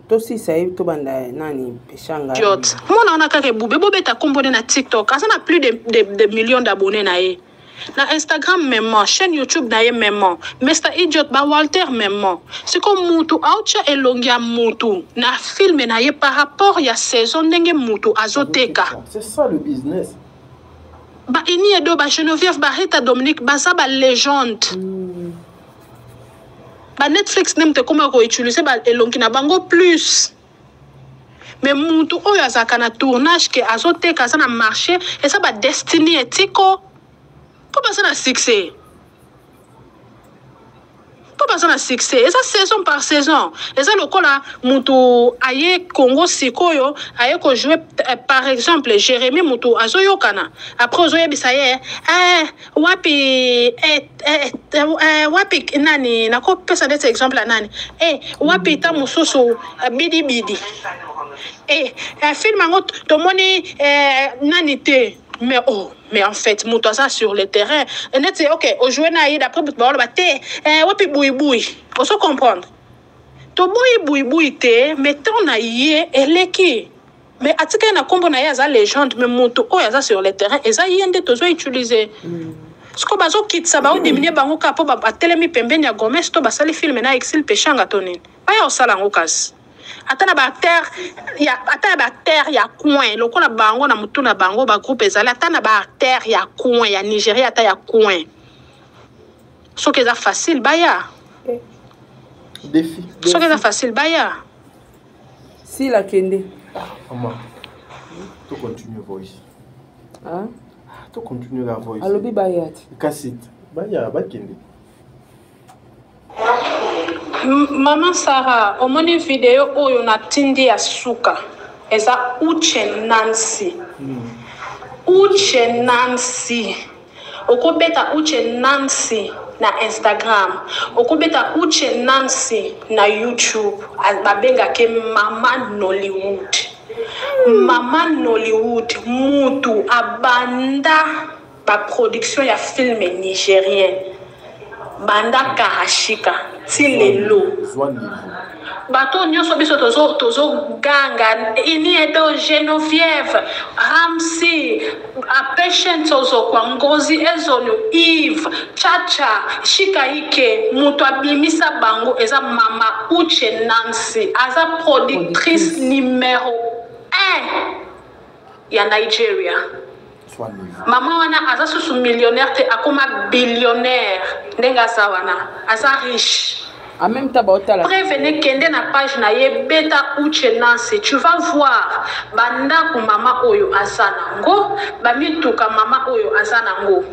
tosisa ye tobanda nani peshanga Idiot mona wana kaka ebube bobeta kombone na TikTok aza na plus de millions d'abonnés na ye na Instagram même chaîne YouTube na ye même Mr Idiot ba Walter même siko mutu aucha elongi ya mutu na film na ye par rapport ya saison ndenge mutu azoteka c'est ça le business ba ini edo ba Geneviève ba Rita Dominique baza ba légende ba Netflix nem te comment ko utiliser ba elongi na bango plus mais mutu oyo azaka na tournage ke azoteka za na marché et ça ba destiny etiko po baza na succès po baza na succès et ça saison par saison et ça lokola mutu aye Congo sikoyo aye ko jouer par exemple Jérémy mutu azoyokana après ozoyebisa ye wapi wapi nani nako pesa des exemple nani wapi ta mususu bidi bidi film ango tomoni nani te mais en fait mutu ça sur le terrain et net c'est OK au jouer na d'après ba te wapi boui on se comprendre to boui te mais ton na yé eleki mais atika na kombo na ya za légende mais mutu o ya za sur le terrain et ça yende to zo utiliser ce que bazo kitsa ba o diminuer bango kapo ba telemi pembeni ya Gomez to ba sali film na Exil Pechanga tonine ba ya osala ngo kasi atana ba acteur ya coin lokola bango na mutu na bango ba groupe ezala atana ba acteur ya coin ya Nigeria ata ya coin so que ça facile baya défi so que ça facile baya si la kende maman to continue voice to continue la voice alobi bayati cassette baya ba kende Maman Sarah, omoni video oyo na tindi ya suka eza Uche Nancy. Uche Nancy. Okobeta Uche Nancy na Instagram. Okobeta Uche Nancy na YouTube. Babenga ke Mama Nollywood. Mama Nollywood mutu abanda ba production ya film nigérien. Banda Karashika tilelo bato nyonso biso tozo ganga ini edo Geneviève Ramsey a Patience ozo kwa Ngozi Ezono Eve Chacha Shikaike mutu abimisa bango eza Mama Uche Nancy aza productrice numéro 1 ya Nigeria. Mama wana aza susu millionnaire te akoma billionnaire ndenga sa wana aza riche en même temps baotala prévenez kende na page na ye beta Uche Nancy tu vas voir banda ku mama oyo azana ngo bamituka mama oyo azana ngo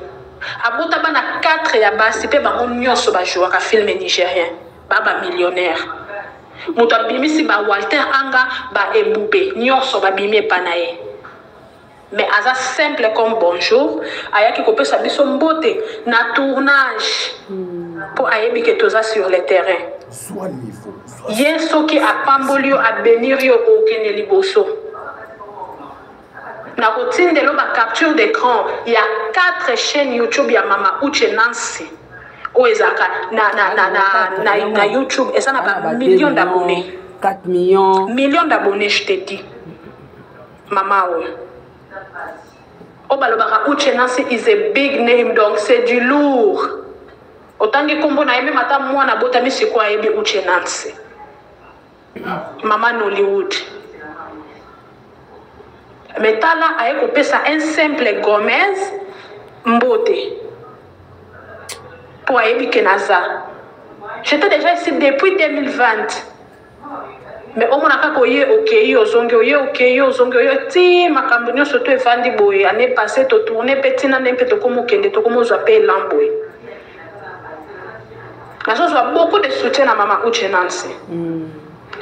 abota bana 4 ya basi pe bango nyonso ba jouer ka film nigérien baba millionnaire mutu abimisi ba Walter Anga ba Ebube nyonso babimi panaye mais aza simple comme bonjour ayaki kopesa biso mbote na tournage pour ayebi ke toza sur le terrain soit niveau yesoki apambolio abenirio okene liboso na kotindelo ba capture d'écran il y a 4 chaînes YouTube ya Mama Uche Nancy o ezaka na YouTube eza na ba millions d'abonnés 4 millions d'abonnés je te dis Mama o Obalobaka Uche Nancy is a big name donc c'est du lourd. Autant que kombo na yeme mata mwana bota mi siko ayebi Uche Nancy. Maman Nollywood. Mais tala a coupé ça un simple Gomez Mbote. Pour Ayebi Kenaza. J'étais déjà ici depuis 2020. Mais au moins ok, ti makambonyo surtout evandi boy année passée to tourner petit na n'importe comment kende to comment j'appelle lamboy. Na so beaucoup de soutien à maman Uche Nancy.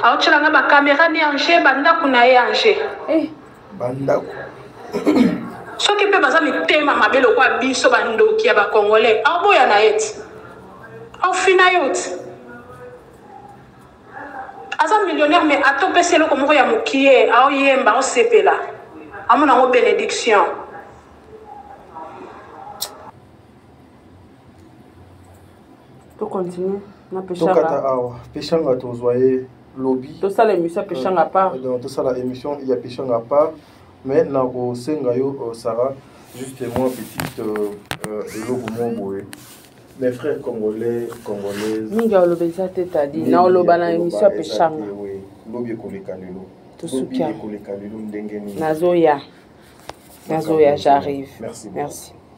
Alors tu l'as ba caméra ni Angers banda kuna ye Angers. Banda. Ce qui peut baza mi tema mabelo kwa biso bandoki ya ba congolais. En boya na et. En finayot. Aza millionnaire mais atopé c'est le comme ya mokie a yemba o sepela amona ngo bénédiction to continue na Donc peshanga awa peshanga to zoyer lobby to sala émission peshanga à part donc to sala émission il y a peshanga à part mais na ko senga yo Sarah justement petite logo mo boye. Mes frères congolais, congolaises. Minga olobeza teta di na oloba na émission peshanga. Oui, lobi koleka lelo. To sukia. Lobi koleka lelo ndenge ni. Nazoya, j'arrive. Merci. Merci.